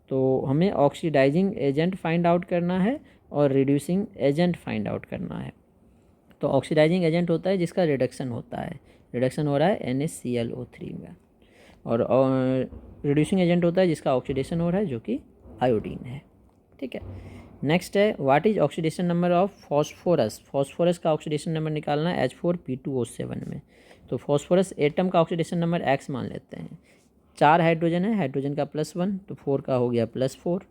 तो हमें ऑक्सीडाइजिंग एजेंट फाइंड आउट करना है और रिड्यूसिंग एजेंट फाइंड आउट करना है। तो ऑक्सीडाइजिंग एजेंट होता है जिसका रिडक्शन होता है, रिडक्शन हो रहा है NaClO3 में। और रिड्यूसिंग एजेंट होता है जिसका ऑक्सीडेशन हो रहा है जो कि आयोडीन है। ठीक है। नेक्स्ट है what is oxidation number of phosphorus. Phosphorus का ऑक्सीडेशन नंबर निकालना है H4P2O7 में। तो फॉस्फोरस एटम का ऑक्सीडेशन नंबर x मान लेते हैं। 4 हाइड्रोजन है, हाइड्रोजन का +1, तो 4 का हो गया +4।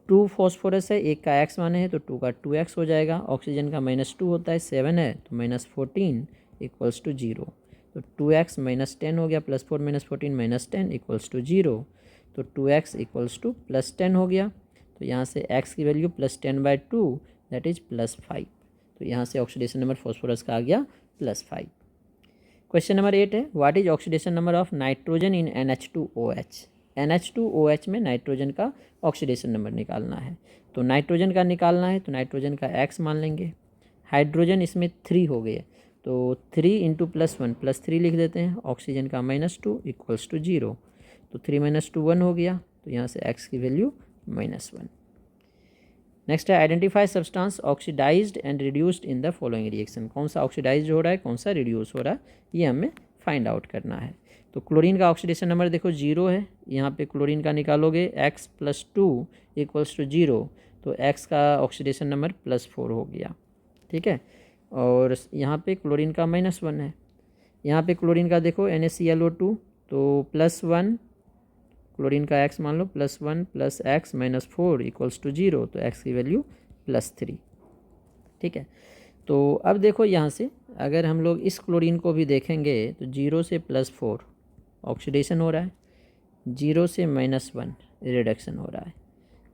2 फॉस्फोरस है, एक का x माने है तो 2 का 2x हो जाएगा। ऑक्सीजन का -2 होता है, 7 है तो -14 = 0। तो 2x - 10 हो गया, +4 - 14 - 10 = 0। तो 2x = +10 हो गया। तो यहाँ से x की वैल्यू +10/2 दैट इज +5। तो यहाँ से ऑक्सीडेशन नंबर फॉस्फोरस का आ गया +5। क्वेश्चन नंबर 8 है what is oxidation number of nitrogen in NH2OH। NH2OH में नाइट्रोजन का ऑक्सीडेशन नंबर निकालना है। तो नाइट्रोजन का निकालना है तो नाइट्रोजन का x मान लेंगे। हाइड्रोजन इसमें 3 हो गए, तो 3 × +1 +3 लिख देते हैं। ऑक्सीजन का -2 = 0। तो 3 - 2 1 हो गया, तो यहाँ से x की वैल्यू -1। नेक्स्ट है identify substance oxidised and reduced in the following reaction. कौन सा ऑक्सीडाइज हो रहा है, कौन सा रिड्यूस हो रहा है, ये हमें फाइंड आउट करना है। तो क्लोरीन का ऑक्सीडेशन नंबर देखो 0 है, यहाँ पे क्लोरीन का निकालोगे x + 2 = 0। तो x का ऑक्सीडेशन नंबर +4 हो गया। ठीक है। और यहाँ पे क्लोरीन का -1 है, यहाँ पे क्लोरीन का देखो NaClO2 तो +1, क्लोरीन का x मान लो +1 + x - 4 = 0, तो x की वैल्यू +3, ठीक है। तो अब देखो यहाँ से अगर हम लोग इस क्लोरीन को भी देखेंगे तो 0 से +4 ऑक्सीडेशन हो रहा है, 0 से -1 रिडक्शन हो रहा है।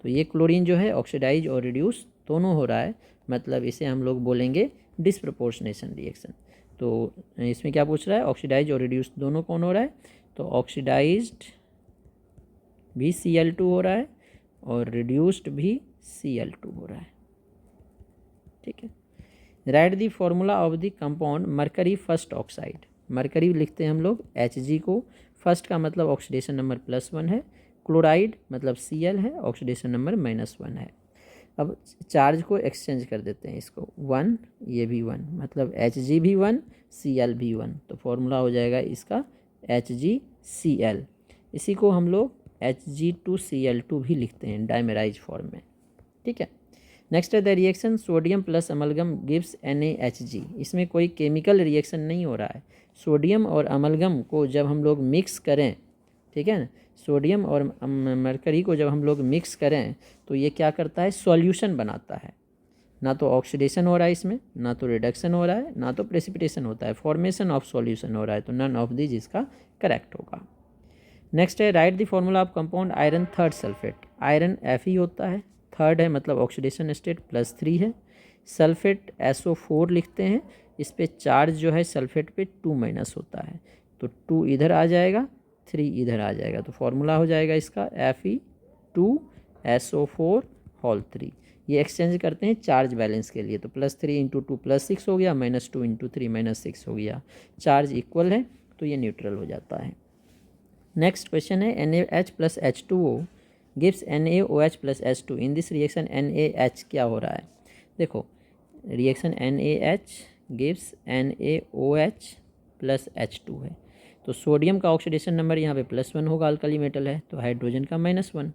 तो ये क्लोरीन जो है ऑक्सीडाइज और रिड्यूस दोनों हो रहा है, मतलब इसे हम लोग बोलेंगे डिसप्रपोर्शनेशन रिएक्शन। तो इसमें क्या पूछ रहा है, ऑक्सीडाइज और रिड्यूस दोनों कौन हो रहा है, तो ऑक्सीडाइज्ड भी Cl2 हो रहा है और रिड्यूस्ड भी Cl2 हो रहा है, ठीक है। Right the formula of the compound mercury first oxide. Mercury लिखते हैं हम लोग Hg को, फर्स्ट का मतलब ऑक्सीडेशन नंबर +1 है, क्लोराइड मतलब Cl है, ऑक्सीडेशन नंबर -1 है। अब चार्ज को एक्सचेंज कर देते हैं, इसको 1 ये भी 1, मतलब Hg भी 1 Cl भी 1, तो फॉर्मूला हो जाएगा इसका HgCl। इसी को हम लोग Hg2Cl2 भी लिखते हैं डाइमेराइज फॉर्म में, ठीक है। नेक्स्ट है the reaction sodium plus amalgam gives NaHg। इसमें कोई केमिकल रिएक्शन नहीं हो रहा है, सोडियम और अमलगम को जब हम लोग मिक्स करें, ठीक है ना, सोडियम और मरकरी को जब हम लोग मिक्स करें तो ये क्या करता है, सॉल्यूशन बनाता है। ना तो ऑक्सीडेशन हो रहा है इसमें, ना तो रिडक्शन हो रहा है, ना तो प्रेसिपिटेशन होता है, फॉर्मेशन ऑफ सॉल्यूशन हो रहा है, तो नन ऑफ दिस इसका करेक्ट होगा। नेक्स्ट है right the formula of compound iron third sulphate. Iron Fe होता है, थर्ड है मतलब ऑक्सीडेशन स्टेट +3 है। सल्फेट SO4 लिखते हैं, इस पे चार्ज जो है सल्फेट पे 2- होता है, तो 2 इधर आ जाएगा, 3 इधर आ जाएगा, तो फॉर्मूला हो जाएगा इसका Fe2SO4 3। ये एक्सचेंज करते हैं चार्ज बैलेंस के लिए, तो +3 × 2 +6 हो गया, -2 × 3 -6 हो गया, चार्ज इक्वल है तो ये न्यूट्रल हो जाता है। नेक्स्ट क्वेश्चन है NaH + H2O gives NaOH + H2। In this reaction NaH क्या हो रहा है, देखो reaction NaH gives NaOH + H2 है, तो सोडियम का ऑक्सीडेशन नंबर यहाँ पे +1 होगा, अल्कली मेटल है, तो हाइड्रोजन का -1,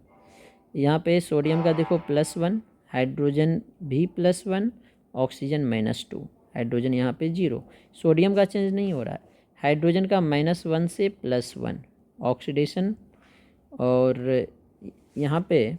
यहाँ पे सोडियम का देखो +1, हाइड्रोजन भी +1, ऑक्सीजन -2, हाइड्रोजन यहाँ पे 0, सोडियम का चेंज नहीं हो रहा है, हाइड्रोजन का -1 से +1 ऑक्सीडेशन, और यहाँ पे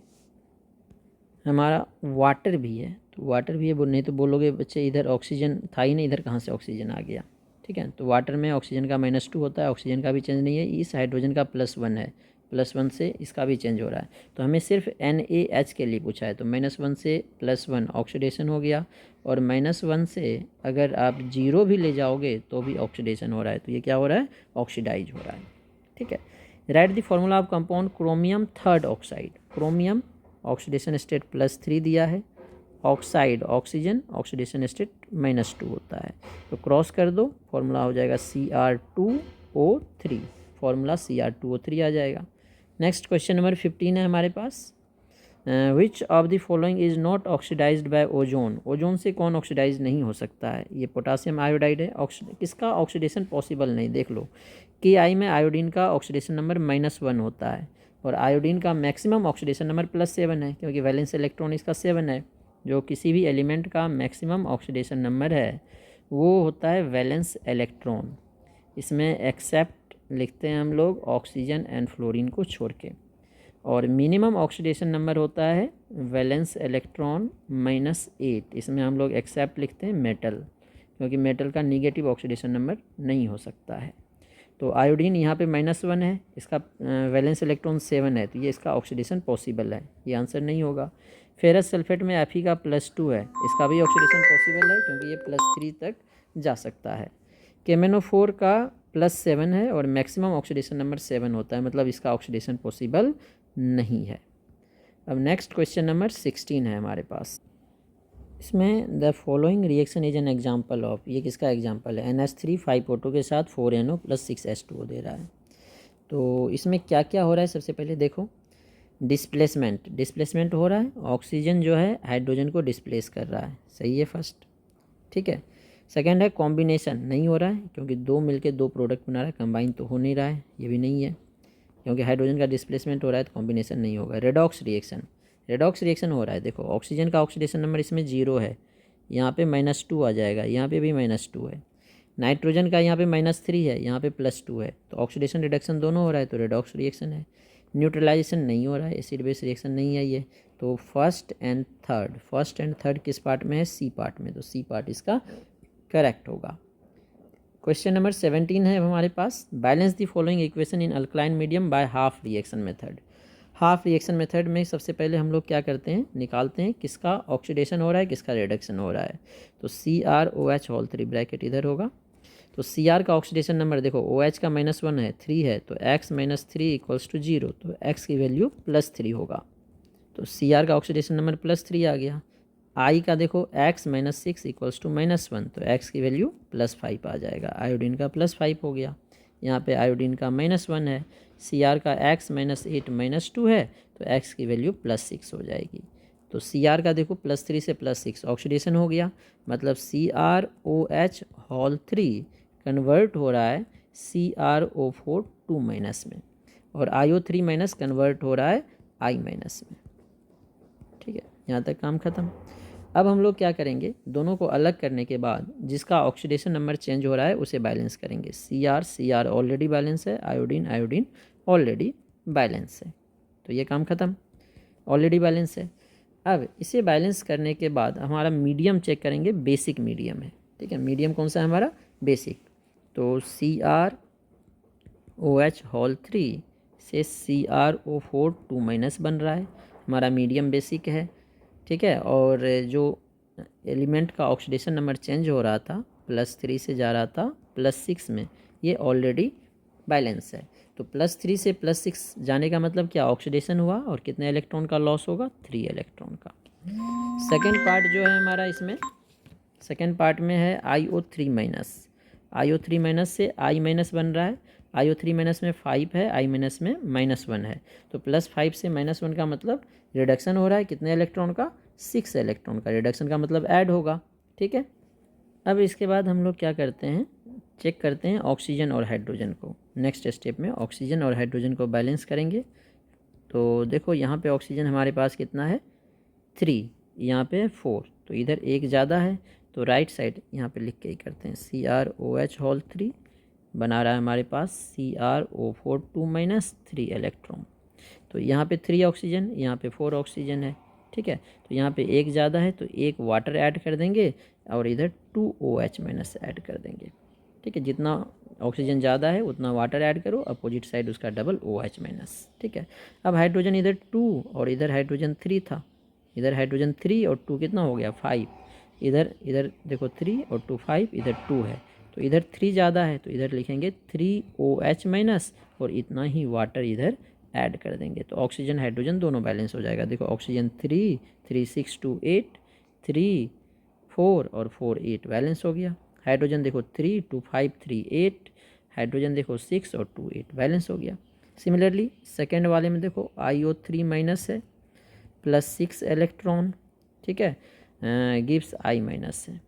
हमारा वाटर भी है, तो वाटर भी है, नहीं तो बोलोगे बच्चे इधर ऑक्सीजन था ही नहीं, इधर कहाँ से ऑक्सीजन आ गया, ठीक है। तो वाटर में ऑक्सीजन का -2 होता है, ऑक्सीजन का भी चेंज नहीं है, इस हाइड्रोजन का +1 है, +1 से इसका भी चेंज हो रहा है, तो हमें सिर्फ NaH के लिए पूछा है, तो -1 से +1 ऑक्सीडेशन हो गया, और -1 से अगर आप 0 भी ले जाओगे तो भी ऑक्सीडेशन हो रहा है, तो ये क्या हो रहा है, ऑक्सीडाइज हो रहा है, ठीक है। Right the formula of compound chromium third oxide. Chromium oxidation state +3 दिया है, ऑक्साइड ऑक्सीजन ऑक्सीडेशन स्टेट -2 होता है, तो क्रॉस कर दो, फॉर्मूला हो जाएगा Cr2O3, फॉर्मूला Cr2O3 आ जाएगा। नेक्स्ट क्वेश्चन नंबर 15 है हमारे पास, which of the following is not oxidized by ozone. Ozone से कौन ऑक्सीडाइज नहीं हो सकता है, ये पोटासियम आयोडाइड है, किसका ऑक्सीडेशन पॉसिबल नहीं, देख लो Ki में आयोडीन का ऑक्सीडेशन नंबर -1 होता है, और आयोडीन का मैक्सिमम ऑक्सीडेशन नंबर +7 है, क्योंकि वैलेंस इलेक्ट्रॉन इसका 7 है। जो किसी भी एलिमेंट का मैक्सिमम ऑक्सीडेशन नंबर है वो होता है वैलेंस इलेक्ट्रॉन, इसमें एक्सेप्ट लिखते हैं हम लोग ऑक्सीजन एंड फ्लोरीन को छोड़ के, और मिनिमम ऑक्सीडेशन नंबर होता है वैलेंस इलेक्ट्रॉन -8, इसमें हम लोग एक्सेप्ट लिखते हैं मेटल, क्योंकि मेटल का निगेटिव ऑक्सीडेशन नंबर नहीं हो सकता है। तो आयोडीन यहाँ पे -1 है, इसका वैलेंस इलेक्ट्रॉन 7 है, तो ये इसका ऑक्सीडेशन पॉसिबल है, ये आंसर नहीं होगा। फेरस सल्फेट में Fe का +2 है, इसका भी ऑक्सीडेशन पॉसिबल है, क्योंकि ये +3 तक जा सकता है। केमेनोफोर का +7 है और मैक्सिमम ऑक्सीडेशन नंबर 7 होता है, मतलब इसका ऑक्सीडेशन पॉसिबल नहीं है। अब नेक्स्ट क्वेश्चन नंबर 16 है हमारे पास, इसमें the following reaction is an example of, ये किसका एग्जाम्पल है, NH3 5O2 के साथ 4NO + 6H2O दे रहा है। तो इसमें क्या क्या हो रहा है, सबसे पहले देखो डिस्प्लेसमेंट हो रहा है, ऑक्सीजन जो है हाइड्रोजन को डिस्प्लेस कर रहा है, सही है फर्स्ट, ठीक है। सेकेंड है कॉम्बिनेशन, नहीं हो रहा है, क्योंकि 2 मिलके 2 प्रोडक्ट बना रहा है, कंबाइन तो हो नहीं रहा है, ये भी नहीं है, क्योंकि हाइड्रोजन का डिस्प्लेसमेंट हो रहा है, तो कॉम्बिनेशन नहीं होगा। रेडॉक्स रिएक्शन हो रहा है, देखो ऑक्सीजन का ऑक्सीडेशन नंबर इसमें 0 है, यहाँ पे -2 आ जाएगा, यहाँ पे भी -2 है। नाइट्रोजन का यहाँ पे -3 है, यहाँ पे +2 है। तो ऑक्सीडेशन रिडक्शन दोनों हो रहा है, तो रेडॉक्स रिएक्शन है। न्यूट्रलाइजेशन नहीं हो रहा है, एसिड बेस रिएक्शन नहीं है ये। तो फर्स्ट एंड थर्ड किस पार्ट में है? सी पार्ट में। तो सी पार्ट इसका करेक्ट होगा। क्वेश्चन नंबर 17 है हमारे पास, balance the following equation in alkaline medium by half reaction method. Half reaction method में सबसे पहले हम लोग क्या करते हैं, निकालते हैं किसका ऑक्सीडेशन हो रहा है, किसका रिडक्शन हो रहा है। तो CrOH होल 3 ब्रैकेट इधर होगा। तो Cr का ऑक्सीडेशन नंबर देखो, OH का -1 है, 3 है, तो x - 3 = 0, तो x की वैल्यू +3 होगा। तो Cr का ऑक्सीडेशन नंबर +3 आ गया। I का देखो x - 6 = -1, तो x की वैल्यू +5 आ जाएगा। आयोडीन का +5 हो गया, यहाँ पे आयोडीन का -1 है। Cr का x - 8 - 2 है, तो x की वैल्यू +6 हो जाएगी। तो Cr का देखो +3 से +6 ऑक्सीडेशन हो गया, मतलब CrOH होल 3 कन्वर्ट हो रहा है CrO4 2- में, और IO3- कन्वर्ट हो रहा है I- में। ठीक है, यहाँ तक काम ख़त्म। अब हम लोग क्या करेंगे, दोनों को अलग करने के बाद जिसका ऑक्सीडेशन नंबर चेंज हो रहा है उसे बैलेंस करेंगे। Cr ऑलरेडी बैलेंस है, आयोडीन ऑलरेडी बैलेंस है, तो ये काम ख़त्म, ऑलरेडी बैलेंस है। अब इसे बैलेंस करने के बाद हमारा मीडियम चेक करेंगे, बेसिक मीडियम है। ठीक है, मीडियम कौन सा है हमारा? बेसिक। तो CrOH होल 3 से CrO4 2- बन रहा है, हमारा मीडियम बेसिक है। ठीक है, और जो एलिमेंट का ऑक्सीडेशन नंबर चेंज हो रहा था, +3 से जा रहा था +6 में, ये ऑलरेडी बैलेंस है। तो +3 से +6 जाने का मतलब क्या? ऑक्सीडेशन हुआ, और कितने इलेक्ट्रॉन का लॉस होगा? 3 इलेक्ट्रॉन का। सेकेंड पार्ट जो है हमारा इसमें, सेकेंड पार्ट में है IO3- से I- बन रहा है। IO3- में 5 है, I- में -1 है, तो +5 से -1 का मतलब रिडक्शन हो रहा है, कितने इलेक्ट्रॉन का? 6 इलेक्ट्रॉन का। रिडक्शन का मतलब ऐड होगा। ठीक है, अब इसके बाद हम लोग क्या करते हैं, चेक करते हैं ऑक्सीजन और हाइड्रोजन को। नेक्स्ट स्टेप में ऑक्सीजन और हाइड्रोजन को बैलेंस करेंगे। तो देखो यहाँ पे ऑक्सीजन हमारे पास कितना है? 3, यहाँ पे 4, तो इधर एक ज़्यादा है, तो राइट साइड यहाँ पे लिख के ही करते हैं। CrOH होल 3 बना रहा है हमारे पास CrO4 2- 3 इलेक्ट्रॉन। तो यहाँ पे 3 ऑक्सीजन, यहाँ पे 4 ऑक्सीजन है। ठीक है, तो यहाँ पे एक ज़्यादा है, तो एक वाटर ऐड कर देंगे, और इधर 2 OH- ऐड कर देंगे। ठीक है, जितना ऑक्सीजन ज़्यादा है उतना वाटर ऐड करो, अपोजिट साइड उसका डबल OH-। ठीक है, अब हाइड्रोजन इधर 2 और इधर हाइड्रोजन 3 था, इधर हाइड्रोजन 3 और 2 कितना हो गया? 5। इधर देखो 3 और 2 5, इधर 2 है, तो इधर 3 ज़्यादा है, तो इधर लिखेंगे 3 OH- और इतना ही वाटर इधर ऐड कर देंगे, तो ऑक्सीजन हाइड्रोजन दोनों बैलेंस हो जाएगा। देखो ऑक्सीजन 3 3 6 2 8, 3 4 और 4 8 बैलेंस हो गया। हाइड्रोजन देखो 3 2 5 3 8, हाइड्रोजन देखो 6 और 2 8 बैलेंस हो गया। सिमिलरली सेकेंड वाले में देखो IO3- है, +6 इलेक्ट्रॉन। ठीक है, गिव्स I- है,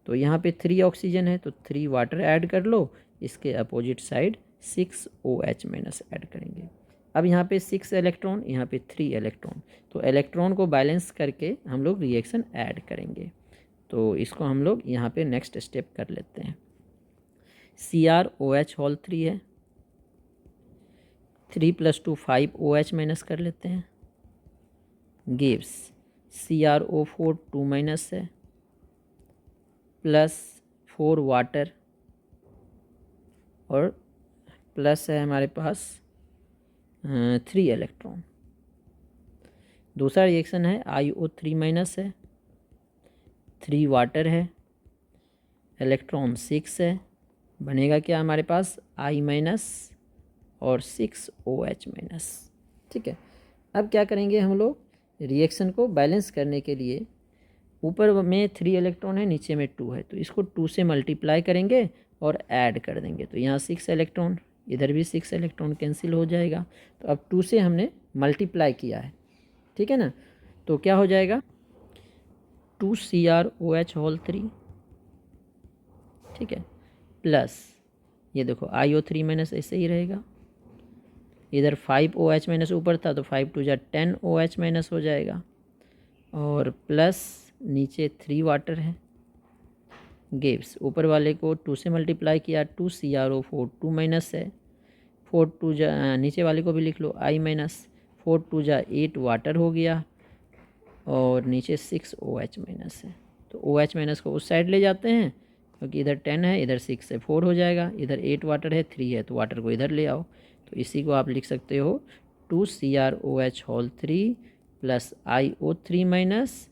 तो यहाँ पे 3 ऑक्सीजन है, तो 3 वाटर ऐड कर लो, इसके अपोजिट साइड 6 OH- ऐड करेंगे। अब यहाँ पे 6 इलेक्ट्रॉन, यहाँ पे 3 इलेक्ट्रॉन, तो इलेक्ट्रॉन को बैलेंस करके हम लोग रिएक्शन ऐड करेंगे। तो इसको हम लोग यहाँ पे नेक्स्ट स्टेप कर लेते हैं। CrOH होल 3 है, 3 + 2 5 OH- कर लेते हैं, गिव्स CrO4 2- है, +4 वाटर, और प्लस है हमारे पास 3 इलेक्ट्रॉन। दूसरा रिएक्शन है IO3- है, 3 वाटर है, इलेक्ट्रॉन 6 है, बनेगा क्या हमारे पास? I- और 6 OH-। ठीक है, अब क्या करेंगे हम लोग, रिएक्शन को बैलेंस करने के लिए ऊपर में 3 इलेक्ट्रॉन है, नीचे में 2 है, तो इसको 2 से मल्टीप्लाई करेंगे और ऐड कर देंगे, तो यहाँ 6 इलेक्ट्रॉन, इधर भी 6 इलेक्ट्रॉन कैंसिल हो जाएगा। तो अब 2 से हमने मल्टीप्लाई किया है, ठीक है ना, तो क्या हो जाएगा? 2 CrOH होल 3, ठीक है, प्लस ये देखो IO3- ऐसे ही रहेगा, इधर 5 OH- ऊपर था, तो 5 2 10 OH- हो जाएगा, और प्लस नीचे 3 वाटर है, गिव्स, ऊपर वाले को 2 से मल्टीप्लाई किया 2 CrO4, 2 माइनस है 4 2 जा, नीचे वाले को भी लिख लो I माइनस 4 2 जा 8 वाटर हो गया और नीचे 6 OH माइनस है। तो OH माइनस को उस साइड ले जाते हैं क्योंकि इधर 10 है, इधर 6 है 4 हो जाएगा, इधर 8 वाटर है 3 है, तो वाटर को इधर ले आओ। तो इसी को आप लिख सकते हो 2 CrOH whole 3 plus IO3 minus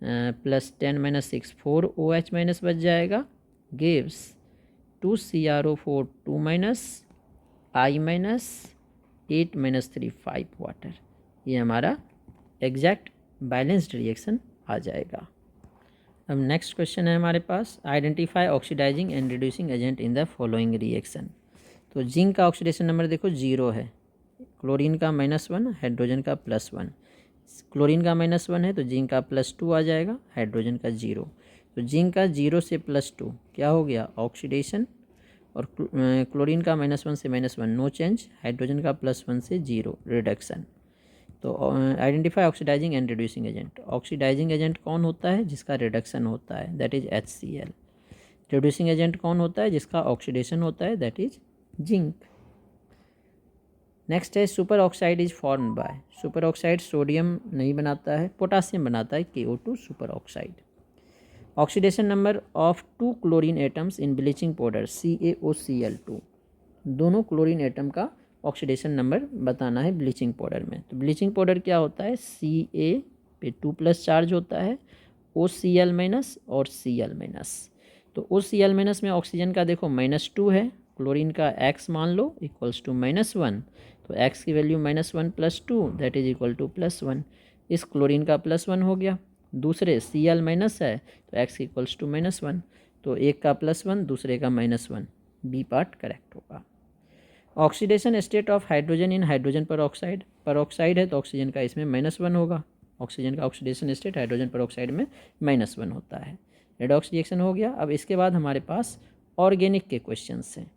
plus 10 minus 6 4 OH minus बच जाएगा, gives 2 CrO4 2 minus I minus 8 minus 3 5 water. ये हमारा एग्जैक्ट बैलेंस्ड रिएक्शन आ जाएगा। अब नेक्स्ट क्वेश्चन है हमारे पास, identify oxidising and reducing agent in the following reaction. तो जिंक का ऑक्सीडेशन नंबर देखो 0 है, क्लोरीन का -1, हाइड्रोजन का +1। क्लोरीन का -1 है तो जिंक का +2 आ जाएगा, हाइड्रोजन का 0। तो जिंक का 0 से +2 क्या हो गया ऑक्सीडेशन, और क्लोरीन का -1 से -1 नो चेंज, हाइड्रोजन का +1 से 0 रिडक्शन। तो identify oxidising and reducing agent, oxidising agent कौन होता है जिसका रिडक्शन होता है, that is HCl। Reducing agent कौन होता है जिसका ऑक्सीडेशन होता है, दैट इज जिंक। नेक्स्ट है superoxide is form by, superoxide sodium नहीं बनाता है, पोटासियम बनाता है, KO2 superoxide. Oxidation number of 2 chlorine atoms in bleaching powder CaOCl2, दोनों क्लोरीन एटम का ऑक्सीडेशन नंबर बताना है ब्लीचिंग पाउडर में। तो ब्लीचिंग पाउडर क्या होता है, Ca पे 2+ चार्ज होता है, OCl माइनस और Cl माइनस। तो OCl माइनस में ऑक्सीजन का देखो -2 है, क्लोरीन का X मान लो इक्वल्स टू -1, तो X की value -1 + 2 that is equal to +1। इस क्लोरीन का +1 हो गया, दूसरे Cl माइनस है तो X इक्वल्स टू -1, तो एक का +1 दूसरे का -1, बी पार्ट करेक्ट होगा। Oxidation state of hydrogen in hydrogen पर ऑक्साइड है तो ऑक्सीजन का इसमें -1 होगा, ऑक्सीजन का ऑक्सीडेशन स्टेट हाइड्रोजन पर ऑक्साइड में -1 होता है। रेडॉक्स रिएक्शन हो गया। अब इसके बाद हमारे पास ऑर्गेनिक के क्वेश्चंस हैं।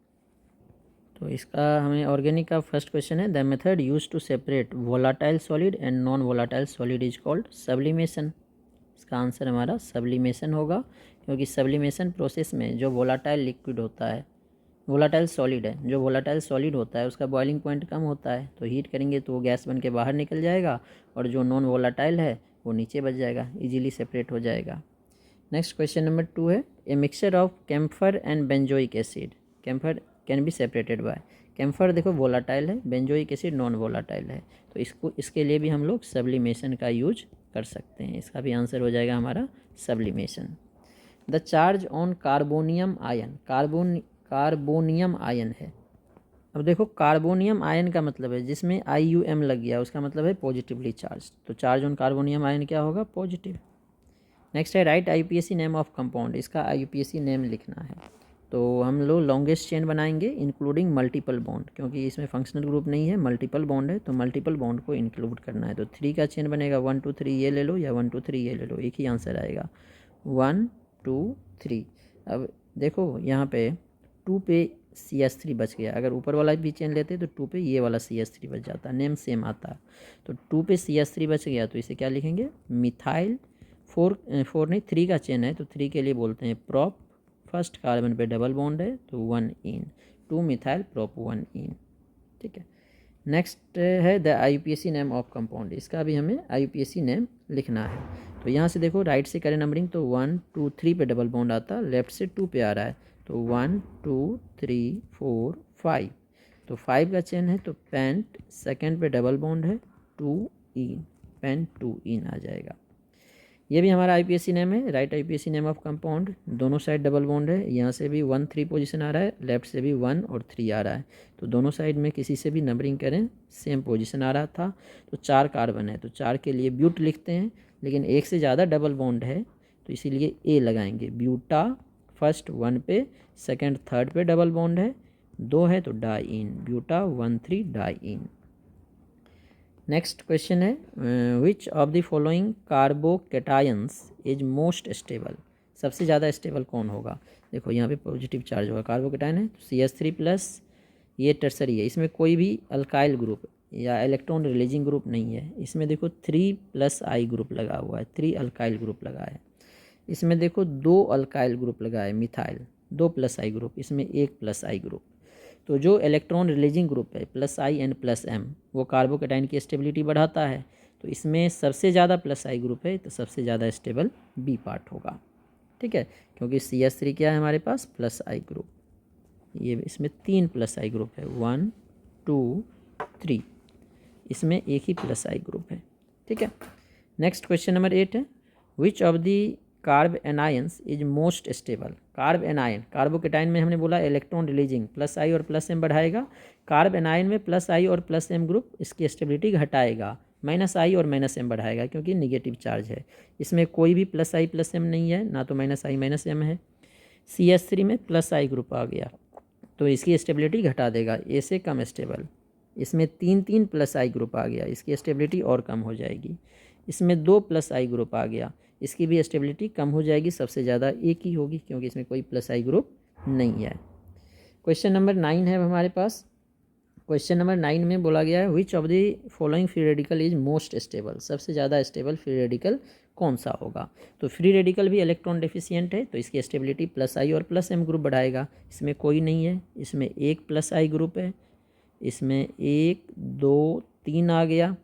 तो इसका हमें ऑर्गेनिक का फर्स्ट क्वेश्चन है, the method use to separate volatile solid and non volatile solid is called sublimation. इसका आंसर हमारा सब्लिमेशन होगा, क्योंकि सब्लिमेशन प्रोसेस में जो वोलाटाइल लिक्विड होता है, वोलाटाइल सॉलिड है, जो वोलाटाइल सॉलिड होता है उसका बॉइलिंग पॉइंट कम होता है, तो हीट करेंगे तो वो गैस बन के बाहर निकल जाएगा, और जो नॉन वोलाटाइल है वो नीचे बच जाएगा, इजीली सेपरेट हो जाएगा। नेक्स्ट क्वेश्चन नंबर 2 है, a mixture of camphor and benzoic acid, camphor can be separated by, camphor देखो वोलाटाइल है, बेंजोइक एसिड नॉन वोलाटाइल है, तो इसके लिए भी हम लोग सब्लिमेशन का यूज कर सकते हैं। इसका भी आंसर हो जाएगा हमारा sublimation. The charge on carbonium ion, carbonium ion है। अब देखो कार्बोनियम आयन का मतलब है जिसमें IUM लग गया, उसका मतलब है पॉजिटिवली चार्ज, तो चार्ज ऑन कार्बोनियम आयन क्या होगा, पॉजिटिव। नेक्स्ट है right IUPAC name of compound, इसका IUPAC नेम लिखना है। तो हम लोग लॉन्गेस्ट चेन बनाएंगे इंक्लूडिंग मल्टीपल बॉन्ड, क्योंकि इसमें फंक्शनल ग्रुप नहीं है, मल्टीपल बॉन्ड है, तो मल्टीपल बॉन्ड को इंक्लूड करना है। तो 3 का चेन बनेगा, 1 2 3 ये ले लो या 1 2 3 ये ले लो, एक ही आंसर आएगा 1 2 3। अब देखो यहाँ पे 2 पे CH3 बच गया, अगर ऊपर वाला भी चेन लेते तो 2 पे ये वाला CH3 बच जाता, नेम सेम आता। तो 2 पे CH3 बच गया, तो इसे क्या लिखेंगे, मिथाइल 4 नहीं 3 का चेन है, तो 3 के लिए बोलते हैं प्रॉप, फर्स्ट कार्बन पे डबल बॉन्ड है तो 1 इन, 2 मिथाइल प्रॉप 1 इन, ठीक है। नेक्स्ट है the IUPAC name of compound, इसका भी हमें IUPAC नेम लिखना है। तो यहाँ से देखो राइट से करें नंबरिंग तो 1 2 3 पे डबल बॉन्ड आता, लेफ्ट से 2 पे आ रहा है, तो 1 2 3 4 5, तो 5 का चेन है, तो पेंट सेकेंड पे डबल बॉन्ड है 2 इन, पेंट 2 इन आ जाएगा। ये भी हमारा IUPAC नेम है, right IUPAC name of compound, दोनों साइड डबल बॉन्ड है, यहाँ से भी 1 3 पोजीशन आ रहा है, लेफ्ट से भी 1 और 3 आ रहा है, तो दोनों साइड में किसी से भी नंबरिंग करें सेम पोजीशन आ रहा था। तो 4 कार्बन है, तो 4 के लिए ब्यूट लिखते हैं, लेकिन एक से ज़्यादा डबल बॉन्ड है तो इसीलिए A लगाएंगे, ब्यूटा फर्स्ट 1 पे, सेकेंड 3rd पे डबल बॉन्ड है, 2 है तो diene, buta 1 3 diene. Next question है, which of the following carbocations is most stable, सबसे ज़्यादा स्टेबल कौन होगा। देखो यहाँ पे पॉजिटिव चार्ज होगा, कार्बोकेटायन है तो CH3+, ये टर्सरी है, इसमें कोई भी अल्काइल ग्रुप या इलेक्ट्रॉन रिलीजिंग ग्रुप नहीं है, इसमें देखो 3+ I ग्रुप लगा हुआ है, 3 अल्काइल ग्रुप लगा है। इसमें देखो 2 अल्काइल ग्रुप लगा है मिथाइल, 2 प्लस आई ग्रुप, इसमें 1 प्लस आई ग्रुप। तो जो इलेक्ट्रॉन रिलीजिंग ग्रुप है plus I and plus M वो कार्बोकेटाइन की स्टेबिलिटी बढ़ाता है। तो इसमें सबसे ज़्यादा प्लस आई ग्रुप है तो सबसे ज़्यादा स्टेबल बी पार्ट होगा। ठीक है, क्योंकि CH3 क्या है हमारे पास प्लस आई ग्रुप, ये इसमें 3 प्लस आई ग्रुप है 1 2 3, इसमें एक ही प्लस आई ग्रुप है। ठीक है, नेक्स्ट क्वेश्चन नंबर 8 है which of the carb anions is most stable. Carb anion, carbocation में हमने बोला इलेक्ट्रॉन रिलीजिंग प्लस आई और प्लस एम बढ़ाएगा, कार्ब एनायन में प्लस आई और प्लस एम ग्रुप इसकी स्टेबिलिटी घटाएगा, माइनस आई और माइनस एम बढ़ाएगा क्योंकि निगेटिव चार्ज है। इसमें कोई भी प्लस आई प्लस एम नहीं है, ना तो माइनस आई माइनस एम है। CH3 में प्लस आई ग्रुप आ गया तो इसकी स्टेबिलिटी घटा देगा, ए से कम स्टेबल। इसमें 3 प्लस आई ग्रुप आ गया, इसकी स्टेबिलिटी और कम हो जाएगी। इसमें 2 प्लस आई ग्रुप आ गया, इसकी भी स्टेबिलिटी कम हो जाएगी, सबसे ज़्यादा एक ही होगी क्योंकि इसमें कोई प्लस आई ग्रुप नहीं है। क्वेश्चन नंबर 9 है हमारे पास। क्वेश्चन नंबर 9 में बोला गया है which of the following free radical is most stable. सबसे ज़्यादा स्टेबल फ्री रेडिकल कौन सा होगा। तो फ्री रेडिकल भी इलेक्ट्रॉन डेफिशिएंट है तो इसकी स्टेबिलिटी प्लस आई और प्लस एम ग्रुप बढ़ाएगा। इसमें कोई नहीं है, इसमें 1 प्लस आई ग्रुप है, इसमें 1 2 3 आ गया,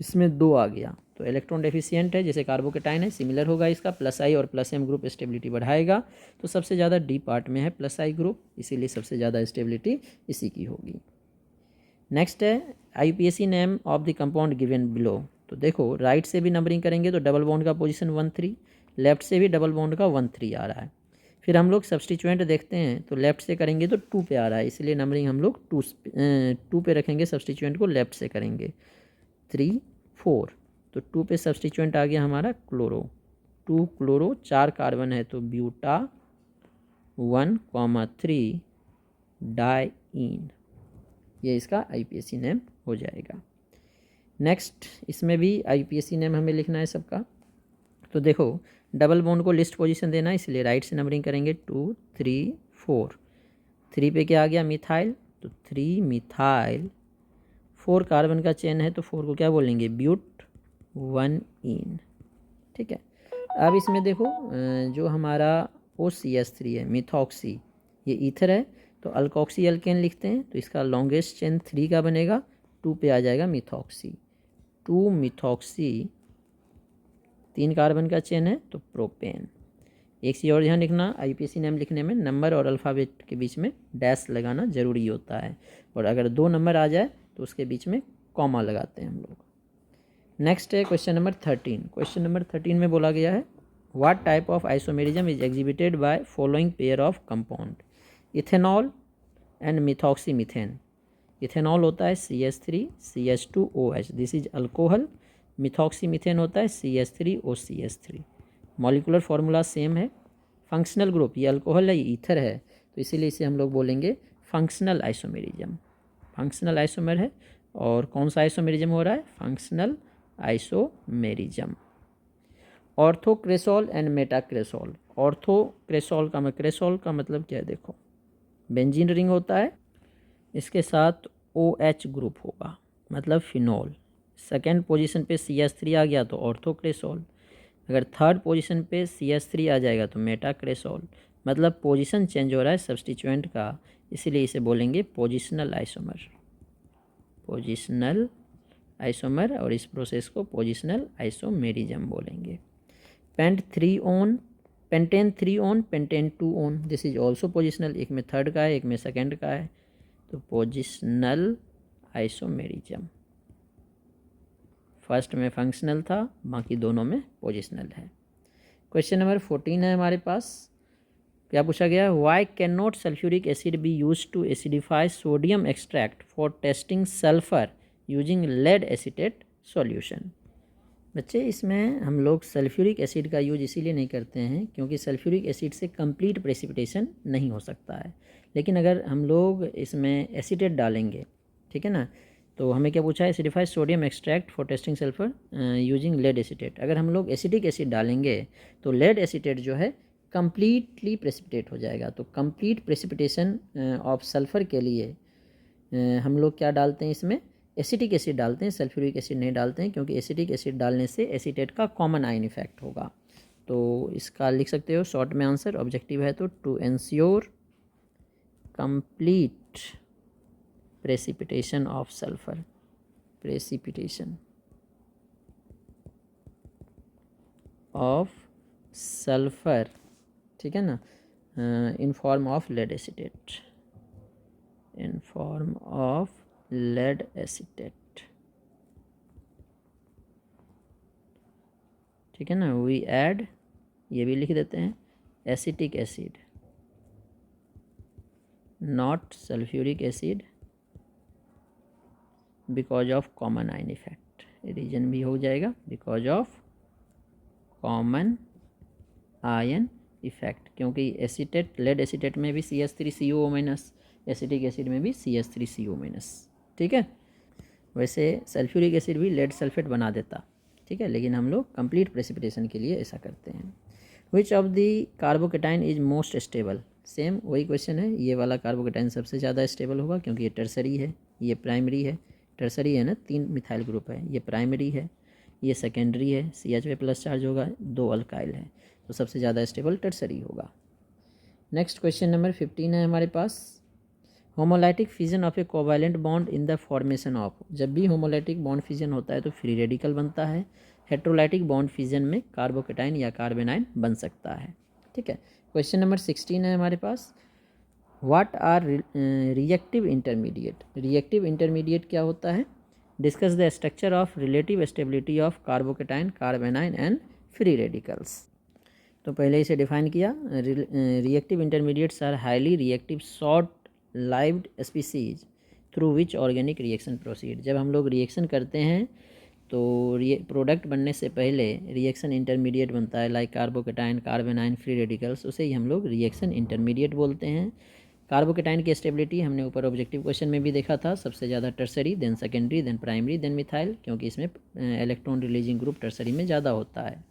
इसमें 2 आ गया तो इलेक्ट्रॉन डेफिशिएंट है, जैसे कार्बोकेटाइन है सिमिलर होगा इसका, प्लस आई और प्लस एम ग्रुप स्टेबिलिटी बढ़ाएगा। तो सबसे ज़्यादा डी पार्ट में है प्लस आई ग्रुप, इसीलिए सबसे ज़्यादा स्टेबिलिटी इसी की होगी। नेक्स्ट है IUPAC name of the compound given below. तो देखो राइट से भी नंबरिंग करेंगे तो डबल बॉन्ड का पोजीशन 1 3, लेफ्ट से भी डबल बॉन्ड का 1 3 आ रहा है। फिर हम लोग सब्सटीट्यूएंट देखते हैं तो लेफ्ट से करेंगे तो 2 पे आ रहा है, इसलिए नंबरिंग हम लोग 2 पे रखेंगे, सब्सटीट्यूएंट को लेफ्ट से करेंगे 3 4। तो 2 पे सब्सटीट्यूएंट आ गया हमारा क्लोरो, 2 क्लोरो, 4 कार्बन है तो ब्यूटा 1,3 डाइईन, ये इसका IUPAC नेम हो जाएगा। नेक्स्ट इसमें भी IUPAC नेम हमें लिखना है सबका। तो देखो डबल बॉन्ड को लिस्ट पोजीशन देना है, इसलिए राइट से नंबरिंग करेंगे 2 3 4। 3 पे क्या आ गया मिथाइल, तो 3 मिथाइल, 4 कार्बन का चेन है तो 4 को क्या बोलेंगे ब्यूट 1 इन। ठीक है, अब इसमें देखो जो हमारा OCH3 है मिथॉक्सी, ये ईथर है तो अल्कोक्सी अल्केन लिखते हैं तो इसका लॉन्गेस्ट चेन 3 का बनेगा, 2 पे आ जाएगा मिथॉक्सी, 2 मिथॉक्सी, 3 कार्बन का चेन है तो प्रोपेन। एक चीज़ और ध्यान रखना IUPAC नेम लिखने में नंबर और अल्फ़ाबेट के बीच में डैश लगाना ज़रूरी होता है, और अगर 2 नंबर आ जाए तो उसके बीच में कॉमा लगाते हैं हम लोग। नेक्स्ट है क्वेश्चन नंबर 13। क्वेश्चन नंबर 13 में बोला गया है what type of isomerism is exhibited by following pair of compound, ethanol and methoxymethane. Ethanol होता है CH3 CH2OH, this is alcohol. मिथॉक्सीमीथेन होता है CH3OCH3। मॉलिकुलर फार्मूला सेम है। फंक्शनल ग्रुप, ये अल्कोहल है ये ईथर है तो इसीलिए इसे हम लोग बोलेंगे फंक्शनल आइसोमेरिज्म। फंक्शनल आइसोमेर है, और कौन सा आइसोमेरिज्म हो रहा है फंक्शनल आइसोमेरिज्म। ऑर्थोक्रेसोल एंड मेटाक्रेसोल। ऑर्थोक्रेसोल का क्रेसोल का मतलब क्या है, देखो बेंजीन रिंग होता है, इसके साथ OH ग्रुप होगा मतलब फिनोल। सेकेंड पोजीशन पे CH3 आ गया तो ऑर्थोक्रेसोल, अगर थर्ड पोजीशन पे CH3 आ जाएगा तो मेटाक्रेसोल, मतलब पोजीशन चेंज हो रहा है सब्स्टिट्यूएंट का, इसीलिए इसे बोलेंगे पोजिशनल आइसोमर। पोजिशनल आइसोमर, और इस प्रोसेस को पोजिशनल आइसोमेरिज्म बोलेंगे। Pentane 3 on pentane 2 on, this is also positional, एक में थर्ड का है एक में सेकेंड का है तो पोजिशनल आइसोमेरिज्म। फर्स्ट में फंक्शनल था, बाकी दोनों में पोजिशनल है। क्वेश्चन नंबर 14 है हमारे पास। क्या पूछा गया, why can not sulphuric acid be use to acidify sodium extract for testing sulphur using lead acetate solution. बच्चे इसमें हम लोग सल्फ्यूरिक एसिड का यूज इसीलिए नहीं करते हैं क्योंकि सल्फ्यूरिक एसिड से कंप्लीट प्रेसिपिटेशन नहीं हो सकता है, लेकिन अगर हम लोग इसमें एसीटेट डालेंगे, ठीक है ना, तो हमें क्या पूछा है, acidify sodium extract for testing sulphur using lead acetate. अगर हम लोग एसिटिक एसिड डालेंगे तो लेड एसीटेट जो है कंप्लीटली प्रेसिपिटेट हो जाएगा। तो कंप्लीट प्रेसिपिटेशन ऑफ सल्फ़र के लिए हम लोग क्या डालते हैं, इसमें एसिटिक एसिड डालते हैं, सल्फ्यूरिक एसिड नहीं डालते हैं क्योंकि एसिटिक एसिड डालने से एसीटेट का कॉमन आयन इफेक्ट होगा। तो इसका लिख सकते हो शॉर्ट में आंसर, ऑब्जेक्टिव है तो to ensure complete precipitation of sulphur, precipitation of sulphur, ठीक है ना, in form of lead acetate, in form of lead acetate, ठीक है ना। वी ऐड, ये भी लिख देते हैं, acetic acid, not sulphuric acid, because of common ion effect, reason भी हो जाएगा because of common ion effect, क्योंकि एसीटेट, लेड एसीटेट में भी CH3CO माइनस, एसिटिक एसिड में भी CH3CO माइनस, ठीक है। वैसे सल्फ्यूरिक एसिड भी लेड सल्फेट बना देता, ठीक है, लेकिन हम लोग कंप्लीट प्रेसिपिटेशन के लिए ऐसा करते हैं। विच of the carbocation is most stable, same वही क्वेश्चन है, ये वाला कार्बोकेटाइन सबसे ज़्यादा स्टेबल होगा क्योंकि ये टर्सरी है, ये प्राइमरी है, टर्सरी है ना, 3 मिथाइल ग्रुप है, ये प्राइमरी है, ये सेकेंडरी है, CH+ चार्ज होगा, 2 अल्काइल है, तो सबसे ज़्यादा स्टेबल टर्सरी होगा। नेक्स्ट क्वेश्चन नंबर 15 है हमारे पास, homolytic fission of a covalent bond in the formation of, जब भी होमोलाइटिक बॉन्ड फिजन होता है तो फ्री रेडिकल बनता है, हेट्रोलाइटिक बॉन्ड फिजन में कार्बोकेटाइन या कार्बेनाइन बन सकता है, ठीक है। क्वेश्चन नंबर 16 है हमारे पास, what are reactive intermediate, reactive intermediate क्या होता है, discuss the structure of relative stability of carbocation, carbanion and free radicals. तो पहले इसे डिफाइन किया, reactive intermediates are highly reactive short lived species through which organic reaction proceed, जब हम लोग रिएक्शन करते हैं तो प्रोडक्ट बनने से पहले रिएक्शन इंटरमीडिएट बनता है, लाइक कार्बोकेटाइन, कार्बेनाइन, फ्री रेडिकल्स, उसे ही हम लोग रिएक्शन इंटरमीडिएट बोलते हैं। कार्बोकेटाइन की स्टेबिलिटी हमने ऊपर ऑब्जेक्टिव क्वेश्चन में भी देखा था, सबसे ज़्यादा tertiary, then secondary, then primary, then methyl, क्योंकि इसमें इलेक्ट्रॉन रिलीजिंग ग्रुप टर्सरी में ज़्यादा होता है।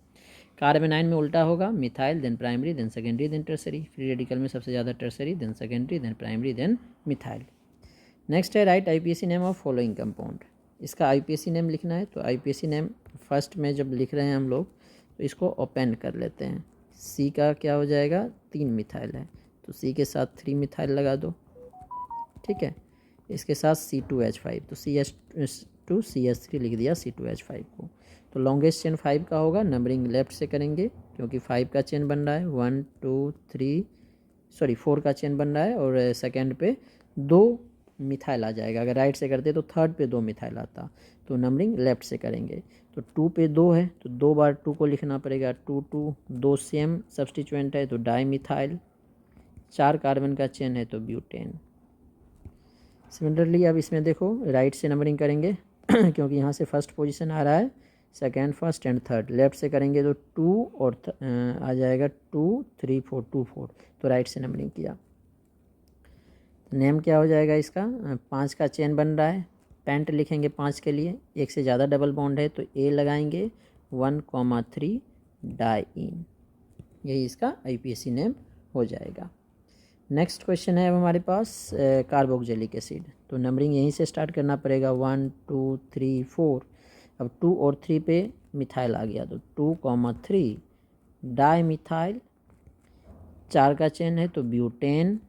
कार्बेनाइन में उल्टा होगा, methyl, then primary, then secondary, then tertiary. Free radical में सबसे ज़्यादा tertiary, then secondary, then primary, then methyl. Next है write IPAC name of following compound, इसका IPAC नेम लिखना है, तो IPAC नेम फर्स्ट में जब लिख रहे हैं हम लोग तो इसको ओपन कर लेते हैं। C का क्या हो जाएगा, 3 मिथाइल है, तो C के साथ 3 मिथाइल लगा दो, ठीक है। इसके साथ C2H5, तो CH2CH3 लिख दिया C2H5 को। तो लॉन्गेस्ट चेन 5 का होगा, नंबरिंग लेफ्ट से करेंगे क्योंकि 5 का चेन बन रहा है, 1 2 3 सॉरी 4 का चेन बन रहा है, और सेकंड पे 2 मिथाइल आ जाएगा। अगर राइट से करते तो थर्ड पे 2 मिथाइल आता, तो नंबरिंग लेफ्ट से करेंगे। तो 2 पे 2 है तो 2 बार 2 को लिखना पड़ेगा, 2 2, 2 सेम सब्सटीट्यूएंट है तो डाई मिथाइल, 4 कार्बन का चेन है तो ब्यूटेन। सिमिलरली अब इसमें देखो राइट से नंबरिंग करेंगे क्योंकि यहाँ से फर्स्ट पोजीशन आ रहा है, second, first and third. Left से करेंगे तो 2 और आ जाएगा 2 3 4 2 4, तो राइट से नंबरिंग किया। नेम क्या हो जाएगा इसका, 5 का चेन बन रहा है, पेंट लिखेंगे 5 के लिए, एक से ज़्यादा डबल बॉन्ड है तो A लगाएंगे, 1,3 डाइईन, यही इसका IPAC नेम हो जाएगा। नेक्स्ट क्वेश्चन है अब हमारे पास कार्बोक्सिलिक एसिड, तो नंबरिंग यहीं से स्टार्ट करना पड़ेगा, 1 2 3 4। अब 2 और 3 पे मिथाइल आ गया तो 2,3 डाई मिथाइल, 4 का चेन है तो ब्यूटेन।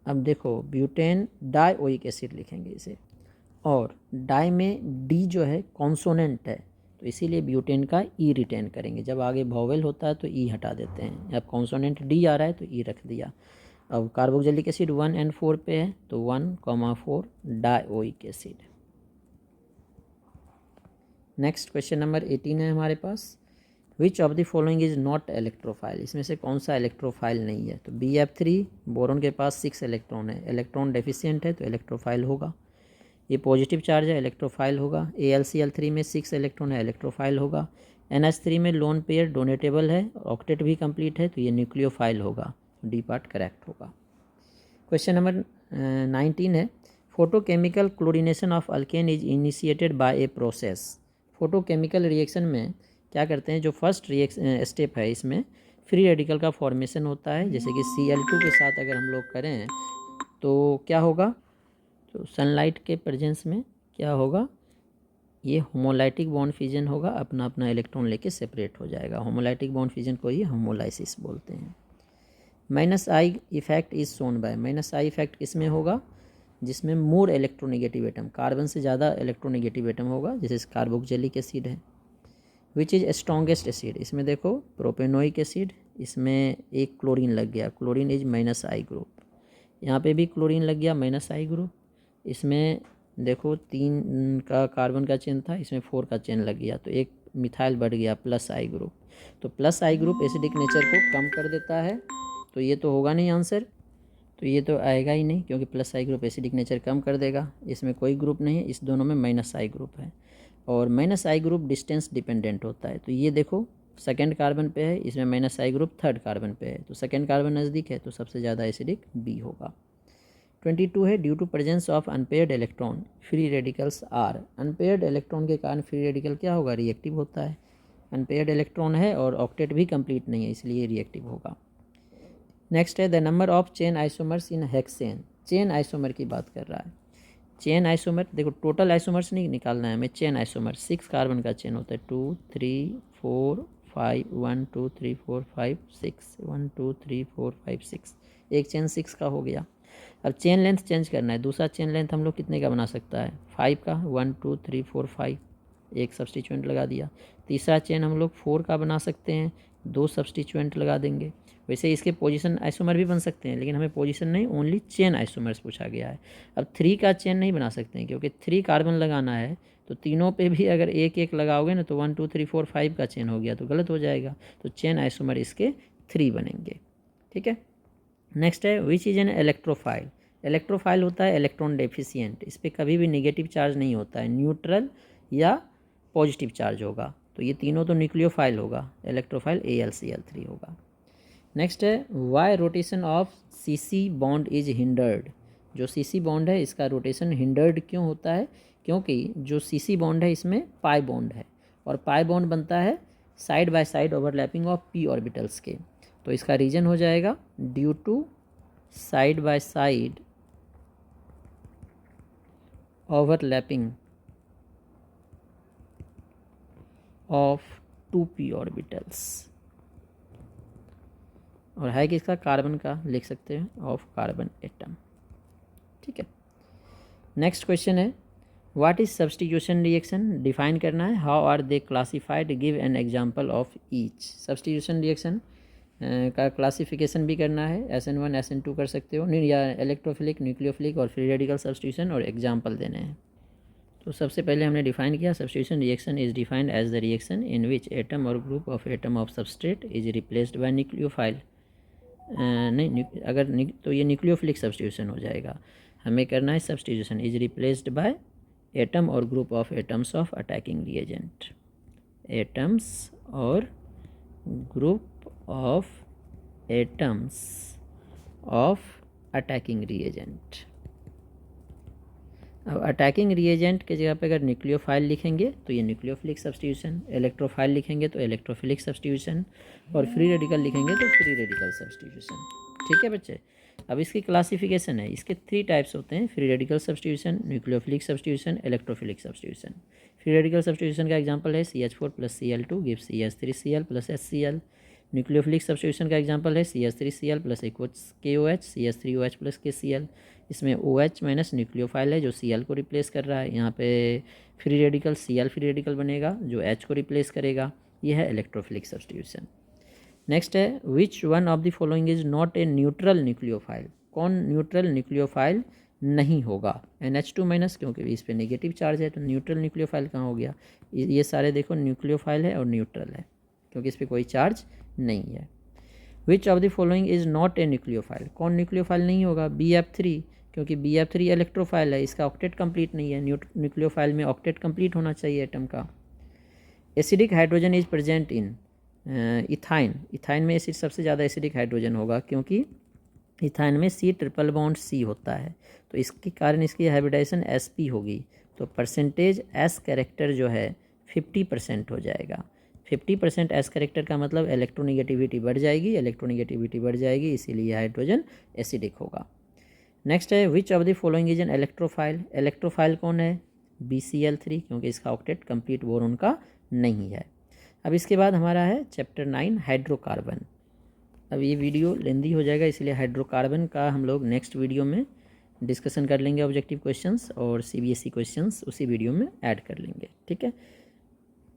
अब देखो ब्यूटेन डाइओइक एसिड लिखेंगे इसे, और डाई में डी जो है कॉन्सोनेंट है तो इसीलिए ब्यूटेन का ई रिटेन करेंगे, जब आगे वॉवेल होता है तो ई हटा देते हैं। अब कॉन्सोनेंट डी आ रहा है तो ई रख दिया। अब कार्बोक्सिलिक एसिड 1 और 4 पे है तो 1,4 dioic acid. Next question number 18 है हमारे पास, which of the following is not electrophile, इसमें से कौन सा इलेक्ट्रोफाइल नहीं है, तो BF3 बोरोन के पास 6 इलेक्ट्रॉन है, इलेक्ट्रॉन डेफिशिएंट है तो इलेक्ट्रोफाइल होगा। ये पॉजिटिव चार्ज है, इलेक्ट्रोफाइल होगा। AlCl3 में 6 इलेक्ट्रॉन है, इलेक्ट्रोफाइल होगा। NH3 में लोन पेयर डोनेटेबल है, ऑक्टेट भी कंप्लीट है तो ये न्यूक्लियोफाइल होगा, डी पार्ट करेक्ट होगा। क्वेश्चन नंबर 19 है, photochemical chlorination of alkane is initiated by a process, photochemical reaction में क्या करते हैं, जो फर्स्ट रिएक्शन स्टेप है इसमें फ्री रेडिकल का फॉर्मेशन होता है, जैसे कि Cl2 के साथ अगर हम लोग करें तो क्या होगा, तो सनलाइट के प्रेजेंस में क्या होगा, ये होमोलाइटिक बॉन्ड फिजन होगा, अपना अपना इलेक्ट्रॉन लेके सेपरेट हो जाएगा। होमोलाइटिक बॉन्ड फिजन को ही होमोलाइसिस बोलते हैं। Minus I effect is shown by, minus I effect किसमें होगा, जिसमें मोर इलेक्ट्रोनेगेटिव एटम, कार्बन से ज़्यादा इलेक्ट्रोनेगेटिव एटम होगा, जैसे कार्बोक्सिलिक एसिड है। विच इज़ स्ट्रॉन्गेस्ट एसिड, इसमें देखो प्रोपेनोइक एसिड, इसमें एक क्लोरीन लग गया, chlorine is minus I group. यहाँ पे भी क्लोरीन लग गया माइनस आई ग्रुप। इसमें देखो 3 का कार्बन का चेन था, इसमें 4 का चेन लग गया, तो एक मिथाइल बढ़ गया प्लस आई ग्रुप। तो प्लस आई ग्रुप एसिडिक नेचर को कम कर देता है, तो ये तो होगा नहीं आंसर, तो ये तो आएगा ही नहीं, क्योंकि प्लस आई ग्रुप एसिडिक नेचर कम कर देगा। इसमें कोई ग्रुप नहीं है, इस दोनों में माइनस आई ग्रुप है, और माइनस आई ग्रुप डिस्टेंस डिपेंडेंट होता है। तो ये देखो सेकेंड कार्बन पे है, इसमें माइनस आई ग्रुप थर्ड कार्बन पे है, तो सेकेंड कार्बन नज़दीक है, तो सबसे ज़्यादा एसिडिक बी होगा। 22 है, due to presence of unpaired electron free radicals are, unpaired electron के कारण फ्री रेडिकल क्या होगा, रिएक्टिव होता है। अनपेयर्ड इलेक्ट्रॉन है और ऑक्टेट भी कंप्लीट नहीं है, इसलिए रिएक्टिव होगा। नेक्स्ट है the number of chain isomers in hexane, chain isomer की बात कर रहा है। चेन आइसोमर देखो, टोटल आइसोमर्स नहीं निकालना है हमें, चेन आइसोमर 6 कार्बन का चेन होता है, 2 3 4 5 1 2 3 4 5 6 1 2 3 4 5 6, एक चेन 6 का हो गया। अब चेन लेंथ चेंज करना है, दूसरा चेन लेंथ हम लोग कितने का बना सकता है, 5 का, 1 2 3 4 5, एक सब्सटीट्यूएंट लगा दिया। तीसरा चेन हम लोग 4 का बना सकते हैं, 2 सब्सटीट्यूएंट लगा देंगे। वैसे इसके पोजीशन आइसोमर भी बन सकते हैं, लेकिन हमें पोजीशन नहीं, ओनली चेन आइसोमर्स पूछा गया है। अब 3 का चेन नहीं बना सकते हैं, क्योंकि 3 कार्बन लगाना है, तो तीनों पे भी अगर एक एक लगाओगे ना, तो 1 2 3 4 5 का चेन हो गया, तो गलत हो जाएगा। तो चेन आइसोमर इसके 3 बनेंगे। ठीक है, नेक्स्ट है which is an electrophile, electrophile होता है इलेक्ट्रॉन डेफिशिएंट, इस पर कभी भी नेगेटिव चार्ज नहीं होता है, न्यूट्रल या पॉजिटिव चार्ज होगा। तो ये तीनों तो न्यूक्लियोफाइल होगा, इलेक्ट्रोफाइल AlCl3 होगा। नेक्स्ट है why rotation of CC bond is hindered, जो CC बॉन्ड है इसका रोटेशन हिंडर्ड क्यों होता है, क्योंकि जो CC बॉन्ड है इसमें पाई बॉन्ड है, और पाई बॉन्ड बनता है side by side overlapping of p orbitals के। तो इसका रीजन हो जाएगा due to side by side overlapping of 2p orbitals, और है किसका, कार्बन का, लिख सकते हैं ऑफ कार्बन एटम। ठीक है, नेक्स्ट क्वेश्चन है what is substitution reaction, define करना है। How are they classified, give an example of each. Substitution reaction का क्लासिफिकेशन भी करना है, SN1 SN2 कर सकते हो, या इलेक्ट्रोफिलिक, न्यूक्लियोफिलिक और फ्री रेडिकल सब्स्टिट्यूशन, और एग्जाम्पल देने हैं। तो सबसे पहले हमने डिफाइन किया, substitution reaction is defined as the reaction in which atom और group of atom of substrate is replaced bye nucleophile, नहीं अगर तो ये न्यूक्लियोफिलिक सब्स्टिट्यूशन हो जाएगा। हमें करना है substitution is replaced by atom और group of atoms of attacking reagent, atoms और group of atoms of attacking reagent. अब अटैकिंग रिएजेंट के जगह पे अगर न्यूक्लियोफाइल लिखेंगे तो ये न्यूक्लियोफिलिक सब्स्टिट्यूशन, इलेक्ट्रोफाइल लिखेंगे तो इलेक्ट्रोफिलिक सब्स्टिट्यूशन, और फ्री रेडिकल लिखेंगे तो फ्री रेडिकल सब्स्टिट्यूशन। ठीक है बच्चे, अब इसकी क्लासिफिकेशन है, इसके 3 टाइप्स होते हैं, free radical substitution, nucleophilic substitution, electrophilic substitution. Free radical substitution का एग्जांपल है CH4 + Cl2 give CH3Cl + HCl। Nucleophilic substitution का एग्जांपल है CH3Cl + aqueous KOH CH3OH + KCl। इसमें OH माइनस न्यूक्लियोफाइल है जो Cl को रिप्लेस कर रहा है, यहाँ पे free radical Cl free radical बनेगा जो H को रिप्लेस करेगा, यह है इलेक्ट्रोफिलिक सब्स्टिट्यूशन। नेक्स्ट है विच one of the following is not a neutral nucleophile, कौन न्यूट्रल न्यूक्लियोफाइल नहीं होगा, NH2 माइनस, क्योंकि इस पे नेगेटिव चार्ज है, तो न्यूट्रल न्यूक्लियोफाइल कहाँ हो गया, ये सारे देखो न्यूक्लियोफाइल है और न्यूट्रल है, क्योंकि इस पर कोई चार्ज नहीं है। Which of the following is not a nucleophile, कौन न्यूक्लियोफाइल नहीं होगा, BF3, क्योंकि BF3 इलेक्ट्रोफाइल है, इसका ऑक्टेट कंप्लीट नहीं है, न्यूक्लियोफाइल में ऑक्टेट कंप्लीट होना चाहिए एटम का। Acidic hydrogen is present in ethyne, ethyne में एसिड सबसे ज़्यादा एसिडिक हाइड्रोजन होगा, क्योंकि इथाइन में C∧C होता है, तो इसके कारण इसकी हाइब्रिडाइजेशन sp होगी, तो परसेंटेज S कैरेक्टर जो है 50% हो जाएगा। 50% S कैरेक्टर का मतलब इलेक्ट्रोनिगेटिविटी बढ़ जाएगी, इलेक्ट्रोनिगेटिविटी बढ़ जाएगी, इसीलिए हाइड्रोजन एसिडिक होगा। नेक्स्ट है which of the following is an electrophile, electrophile कौन है, BCl3 क्योंकि इसका ऑक्टेट कंप्लीट बोरोन का नहीं है। अब इसके बाद हमारा है चैप्टर 9 हाइड्रोकार्बन। अब ये वीडियो लेंदी हो जाएगा, इसलिए हाइड्रोकार्बन का हम लोग नेक्स्ट वीडियो में डिस्कशन कर लेंगे ऑब्जेक्टिव क्वेश्चंस, और CBSE क्वेश्चंस उसी वीडियो में ऐड कर लेंगे। ठीक है।